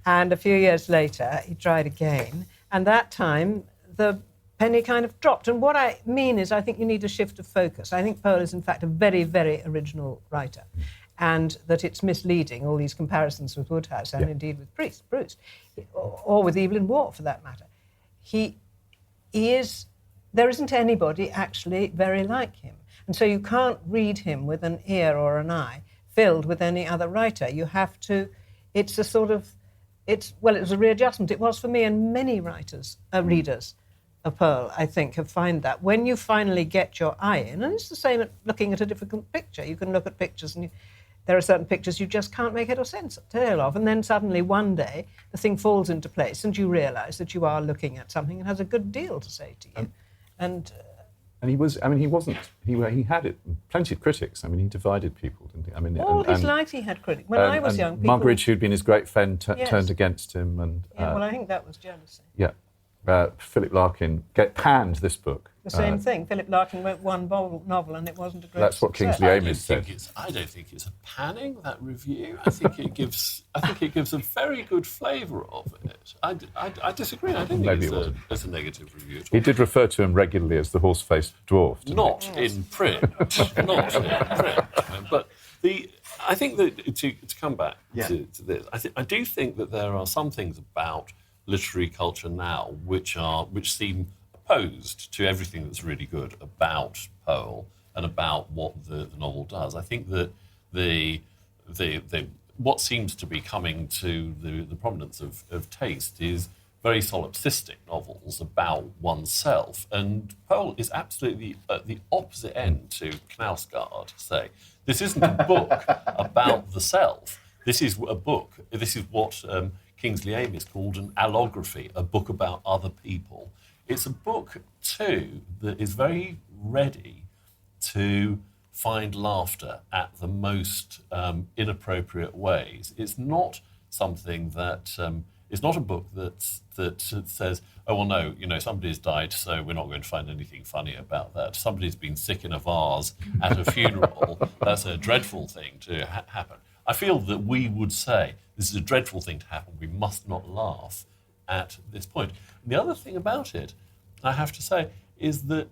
And a few years later, he tried again, and that time the penny kind of dropped. And what I mean is I think you need a shift of focus. I think Powell is, in fact, a very, very original writer, and that it's misleading, all these comparisons with Woodhouse and indeed with Proust, or with Evelyn Waugh, for that matter. There isn't anybody actually very like him. And so you can't read him with an ear or an eye filled with any other writer. You have to, it was a readjustment. It was for me, and many readers of Powell, I think, have found that. When you finally get your eye in, and it's the same at looking at a difficult picture. You can look at pictures and there are certain pictures you just can't make head or tail of, and then suddenly one day the thing falls into place and you realise that you are looking at something that has a good deal to say to you. And he had plenty of critics. I mean, he divided people, didn't he? I mean, all his life he had critics. When I was young, people... Muggeridge, who'd been his great friend, turned against him. And well, I think that was jealousy. Yeah. Philip Larkin panned this book. The same thing. Philip Larkin wrote one novel and it wasn't a great That's what Kingsley Amis said. I don't think it's a panning, that review. I think it gives a very good flavour of it. I disagree. I don't think it's a negative review at all. He did refer to him regularly as the horse-faced dwarf. Not in print. Not in print. But I think that to come back to this, I do think that there are some things about literary culture now which seem opposed to everything that's really good about Powell and about what the novel does. I think that what seems to be coming to the prominence of taste is very solipsistic novels about oneself, and Powell is absolutely at the opposite end to Knausgaard, say. This isn't a book about the self. This is what Kingsley Amis called an allography, a book about other people. It's a book, too, that is very ready to find laughter at the most inappropriate ways. It's not something that... it's not a book that says, oh, well, no, somebody's died, so we're not going to find anything funny about that. Somebody's been sick in a vase at a funeral. That's a dreadful thing to happen. I feel that we would say, this is a dreadful thing to happen. We must not laugh at this point. And the other thing about it, I have to say, is that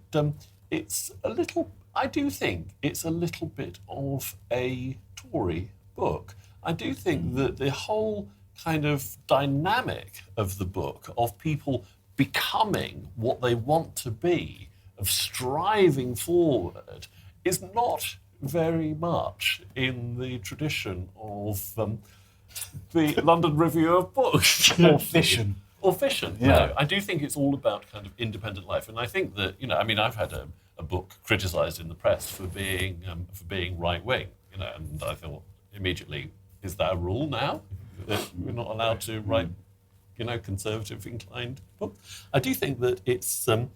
I do think it's a little bit of a Tory book. I do think that the whole kind of dynamic of the book, of people becoming what they want to be, of striving forward, is not very much in the tradition of the London Review of Books. Or Fission. Yeah. No, I do think it's all about kind of independent life. And I think that, I've had a book criticised in the press for being right-wing, and I thought immediately, is that a rule now? That we're not allowed to write, conservative-inclined books? I do think that it's there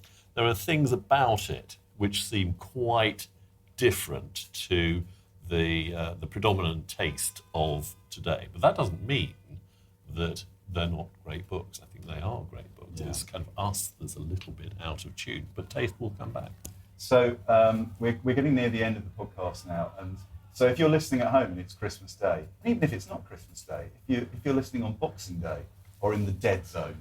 are things about it which seem quite different to the predominant taste of today. But that doesn't mean that they're not great books. I think they are great books. Yeah. It's kind of us that's a little bit out of tune, but taste will come back. So we're getting near the end of the podcast now, and so if you're listening at home and it's Christmas Day, even if it's not Christmas Day, if you're listening on Boxing Day or in the dead zone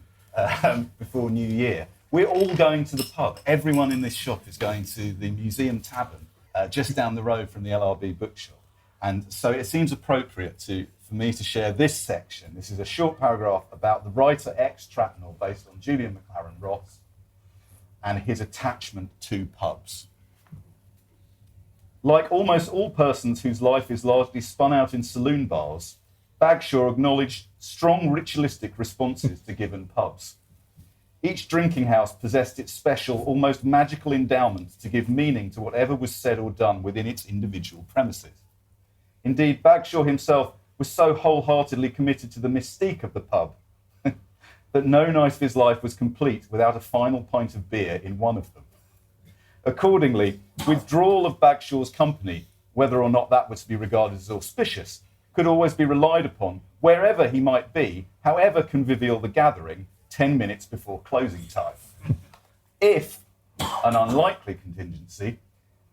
before New Year, we're all going to the pub. Everyone in this shop is going to the Museum Tavern just down the road from the LRB Bookshop. And so it seems appropriate for me to share this section. This is a short paragraph about the writer X Trapnell, based on Julian McLaren Ross, and his attachment to pubs. Like almost all persons whose life is largely spun out in saloon bars, Bagshaw acknowledged strong ritualistic responses to given pubs. Each drinking house possessed its special, almost magical endowment to give meaning to whatever was said or done within its individual premises. Indeed, Bagshaw himself was so wholeheartedly committed to the mystique of the pub that no night of his life was complete without a final pint of beer in one of them. Accordingly, withdrawal of Bagshaw's company, whether or not that was to be regarded as auspicious, could always be relied upon, wherever he might be, however convivial the gathering, 10 minutes before closing time. If, an unlikely contingency,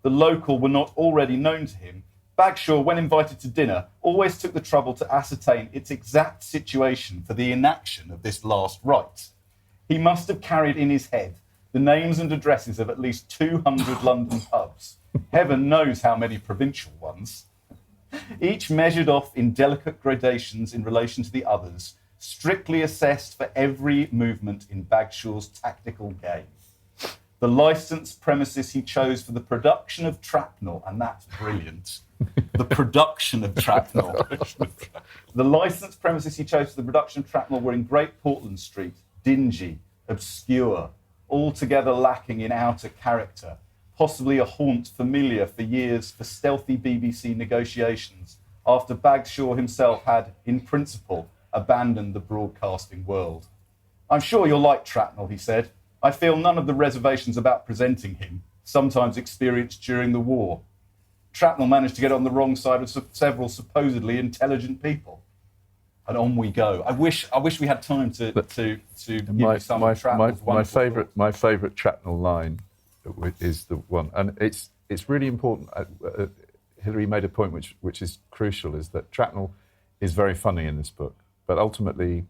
the local were not already known to him, Bagshaw, when invited to dinner, always took the trouble to ascertain its exact situation for the enaction of this last rite. He must have carried in his head the names and addresses of at least 200 London pubs, heaven knows how many provincial ones, each measured off in delicate gradations in relation to the others, strictly assessed for every movement in Bagshaw's tactical game. The licensed premises he chose for the production of Trapnel, and that's brilliant. The production of Trapnel. The licensed premises he chose for the production of Trapnel were in Great Portland Street, dingy, obscure, altogether lacking in outer character, possibly a haunt familiar for years for stealthy BBC negotiations, after Bagshaw himself had, in principle, abandoned the broadcasting world. "I'm sure you'll like Trapnel," he said. "I feel none of the reservations about presenting him, sometimes experienced during the war." Trapnel managed to get on the wrong side of several supposedly intelligent people. And on we go. I wish we had time to give you some of Trapnel's wonderful my favourite Trapnel line is the one, and it's really important. Hilary made a point which is crucial, is that Trapnel is very funny in this book, but ultimately,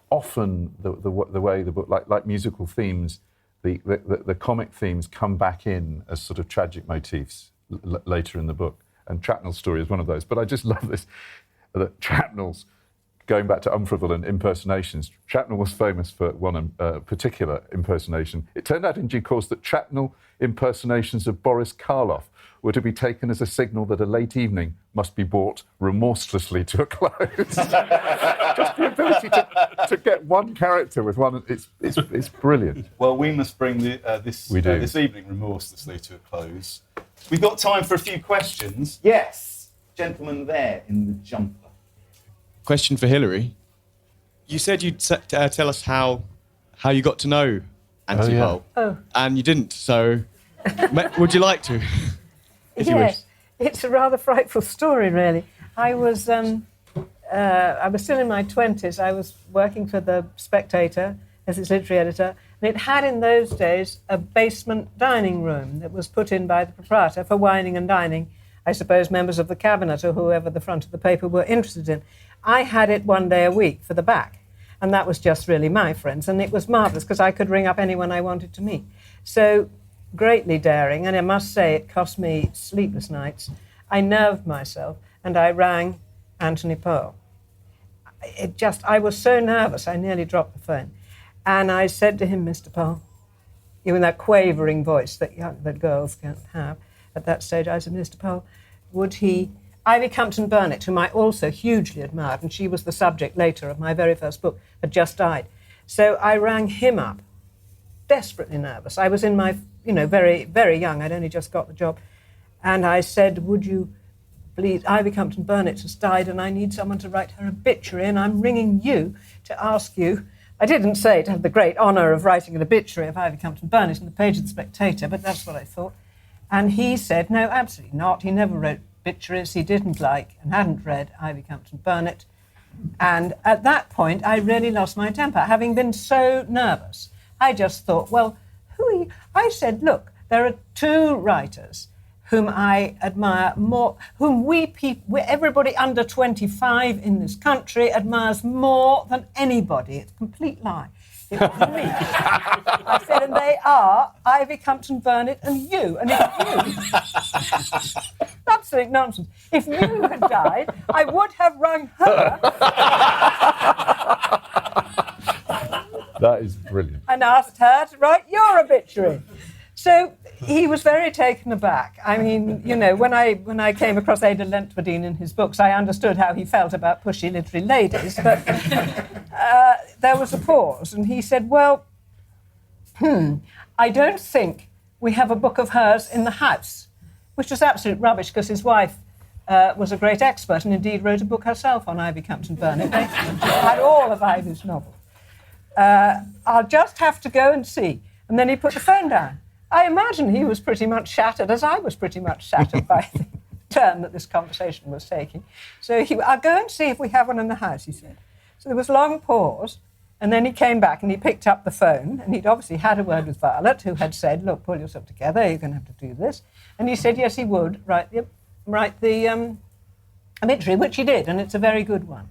often the way the book, like musical themes, the comic themes come back in as sort of tragic motifs later in the book, and Trapnel's story is one of those. But I just love this, that Trapnel's, going back to Umfraville and impersonations, Trapnel was famous for one particular impersonation. It turned out in due course that Trapnel impersonations of Boris Karloff were to be taken as a signal that a late evening must be brought remorselessly to a close. Just the ability to get one character with one, it's brilliant. Well, we must bring this evening remorselessly to a close. We've got time for a few questions. Yes, gentleman there in the jumper. Question for Hilary. You said you'd tell us how you got to know Anthony Powell. Oh. And you didn't, so would you like to? Yes, it's a rather frightful story, really. I was still in my 20s. I was working for The Spectator as its literary editor, and it had in those days a basement dining room that was put in by the proprietor for wining and dining, I suppose members of the cabinet or whoever the front of the paper were interested in. I had it one day a week for the back, and that was just really my friends, and it was marvellous because I could ring up anyone I wanted to meet. So greatly daring, and I must say it cost me sleepless nights. I nerved myself, and I rang Anthony Powell. I was so nervous, I nearly dropped the phone. And I said to him, "Mr. Powell," in that quavering voice that girls can't have at that stage, I said, "Mr. Powell, would he..." Ivy Compton Burnett, whom I also hugely admired, and she was the subject later of my very first book, had just died. So I rang him up, desperately nervous. I was in my, very, very young. I'd only just got the job. And I said, "Would you please, Ivy Compton Burnett has died and I need someone to write her obituary, and I'm ringing you to ask you..." I didn't say to have the great honour of writing an obituary of Ivy Compton Burnett in the page of The Spectator, but that's what I thought. And he said, "No, absolutely not. He never wrote obituaries. He didn't like and hadn't read Ivy Compton Burnett." And at that point, I really lost my temper. Having been so nervous, I just thought, well, who are you? I said, "Look, there are two writers whom I admire more, whom everybody under 25 in this country admires more than anybody." It's a complete lie. It was me. I said, "And they are Ivy Compton Burnett and you. And if you..." Absolute nonsense. If you had died, I would have rung her. That is brilliant. And asked her to write your obituary. So he was very taken aback. I mean, you know, when I came across Ada Lentverdine in his books, I understood how he felt about pushy literary ladies. But there was a pause, and he said, well, I don't think we have a book of hers in the house, which was absolute rubbish because his wife was a great expert and indeed wrote a book herself on Ivy Campton Burnett. They had all of Ivy's novels. I'll just have to go and see. And then he put the phone down. I imagine he was pretty much shattered, as I was pretty much shattered by the turn that this conversation was taking. So I'll go and see if we have one in the house, he said. So there was a long pause, and then he came back and he picked up the phone, and he'd obviously had a word with Violet, who had said, look, pull yourself together, you're going to have to do this. And he said, yes, he would write the obituary, which he did, and it's a very good one.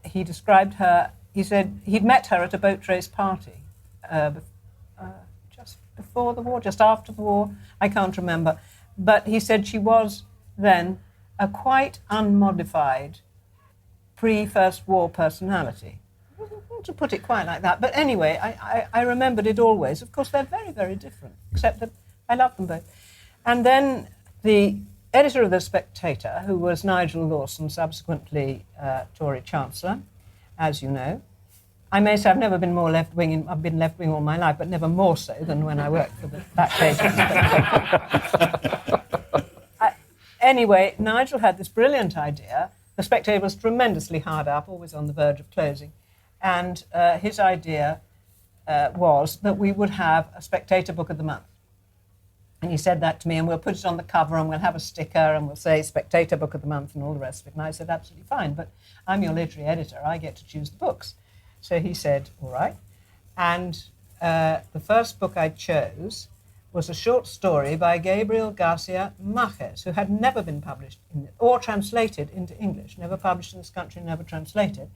He described her, he said he'd met her at a boat race party just before the war, just after the war, I can't remember. But he said she was then a quite unmodified pre-First War personality. Not to put it quite like that, but anyway, I remembered it always. Of course, they're very, very different, except that I love them both. And then the editor of The Spectator, who was Nigel Lawson, subsequently Tory Chancellor, as you know. I may say I've never been more left-wing, I've been left-wing all my life, but never more so than when I worked for the back page of The Spectator. Anyway, Nigel had this brilliant idea. The Spectator was tremendously hard up, always on the verge of closing. And his idea was that we would have a Spectator Book of the Month. And he said that to me, and we'll put it on the cover, and we'll have a sticker, and we'll say Spectator Book of the Month and all the rest of it. And I said, absolutely fine, but I'm your literary editor. I get to choose the books. So he said, all right. And the first book I chose was a short story by Gabriel Garcia Marquez, who had never been published or translated into English, never published in this country, never translated.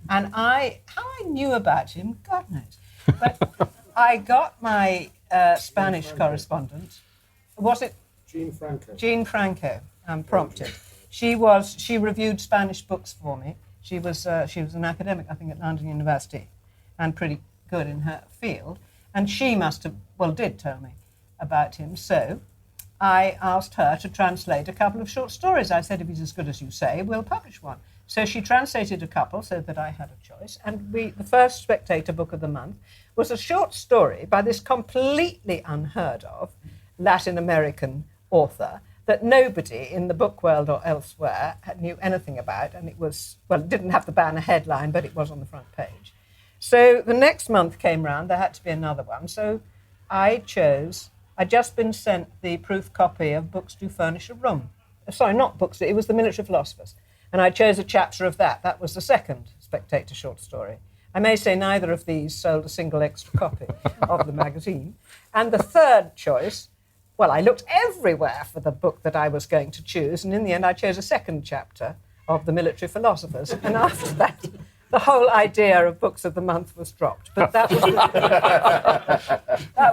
And how I knew about him, God knows. But I got my Spanish correspondent. Was it? Jean Franco. Jean Franco, prompted. She reviewed Spanish books for me. She was an academic, I think, at London University, and pretty good in her field. And she did tell me about him. So I asked her to translate a couple of short stories. I said, if he's as good as you say, we'll publish one. So she translated a couple so that I had a choice. And the first Spectator Book of the Month was a short story by this completely unheard of Latin American author that nobody in the book world or elsewhere knew anything about. And it didn't have the banner headline, but it was on the front page. So the next month came round, there had to be another one. So I'd just been sent the proof copy of Books Do Furnish a Room. Sorry, not Books, it was The Military Philosophers. And I chose a chapter of that. That was the second Spectator short story. I may say neither of these sold a single extra copy of the magazine. And the third choice, well, I looked everywhere for the book that I was going to choose, and in the end I chose a second chapter of The Military Philosophers. And after that, the whole idea of Books of the Month was dropped. But that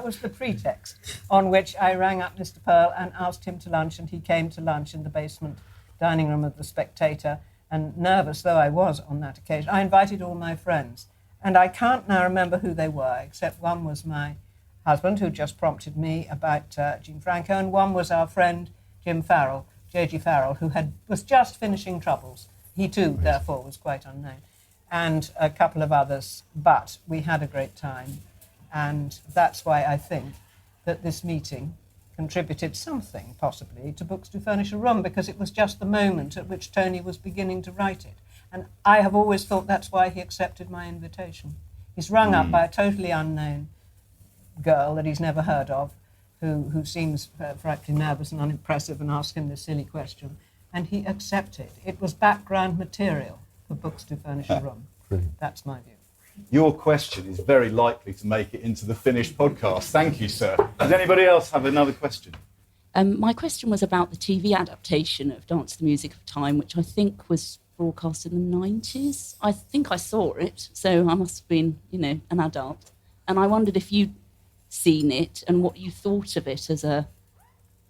was the pretext on which I rang up Mr. Pearl and asked him to lunch, and he came to lunch in the basement dining room of The Spectator, and nervous though I was on that occasion, I invited all my friends. And I can't now remember who they were, except one was my husband, who just prompted me about Jean Franco, and one was our friend Jim Farrell, J.G. Farrell, who was just finishing Troubles. He too, therefore, was quite unknown. And a couple of others, but we had a great time. And that's why I think that this meeting contributed something, possibly, to Books Do Furnish a Room, because it was just the moment at which Tony was beginning to write it. And I have always thought that's why he accepted my invitation. He's rung up by a totally unknown girl that he's never heard of, who seems frightfully nervous and unimpressive, and asked him this silly question. And he accepted. It was background material for Books Do Furnish a Room. Brilliant. That's my view. Your question is very likely to make it into the finished podcast. Thank you, sir. Does anybody else have another question? My question was about the TV adaptation of Dance to the Music of Time, which I think was broadcast in the 90s. I think I saw it, so I must have been, an adult. And I wondered if you'd seen it and what you thought of it as a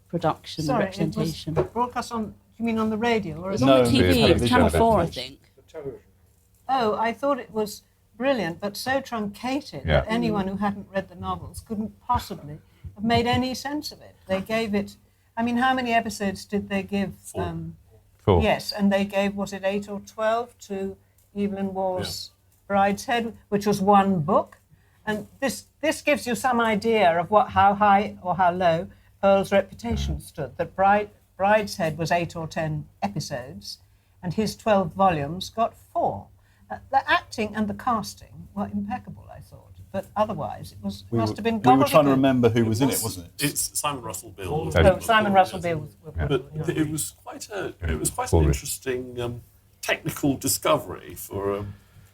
production representation. It was broadcast on, you mean on the radio? Or it was on the TV, it was Channel 4, I think. Oh, I thought it was brilliant, but so truncated that anyone who hadn't read the novels couldn't possibly have made any sense of it. They gave it, I mean, how many episodes did they give? 4. Yes, and they gave, was it 8 or 12 to Evelyn Waugh's Brideshead, which was one book. And this gives you some idea of how high or how low Pearl's reputation stood, that Brideshead was 8 or 10 episodes, and his 12 volumes got 4. The acting and the casting were impeccable, I thought. But otherwise, it must have been We were trying to gobbledygook. remember who was in it, wasn't it? It's Simon Russell Beale. Oh, Simon Russell Beale was. But it was quite an interesting technical discovery for a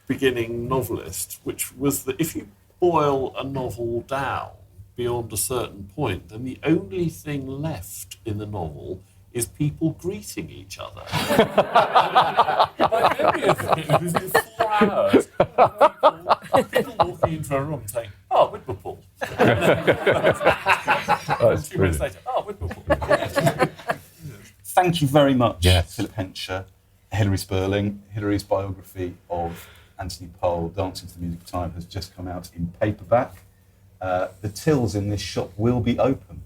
beginning novelist, which was that if you boil a novel down beyond a certain point, then the only thing left in the novel is people greeting each other. By memory of it, within 4 hours, people walking into a room saying, "Oh, Whitmerpool." 2 minutes later, "Oh, Whitmerpool." Thank you very much, Yes. Philip Hensher, Hilary Spurling. Hilary's biography of Anthony Powell, Dancing to the Music of Time, has just come out in paperback. The tills in this shop will be open.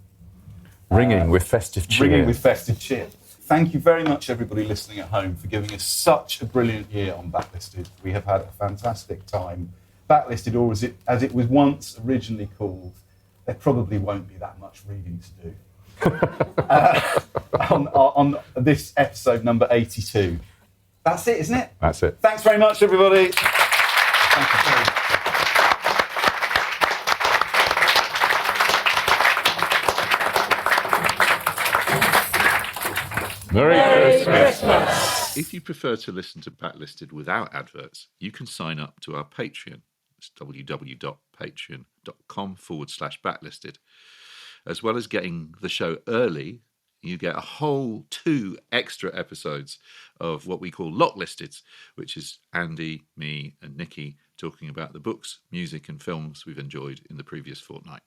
Ringing with festive cheer. Ringing with festive cheer. Thank you very much, everybody listening at home, for giving us such a brilliant year on Backlisted. We have had a fantastic time. Backlisted, or as it was once originally called, there probably won't be that much reading to do. On this episode number 82. That's it, isn't it? That's it. Thanks very much, everybody. Thank you very much. Merry Christmas. If you prefer to listen to Backlisted without adverts, you can sign up to our Patreon. It's www.patreon.com/backlisted. As well as getting the show early, you get a whole 2 extra episodes of what we call Locklisteds, which is Andy, me, and Nikki talking about the books, music, and films we've enjoyed in the previous fortnight.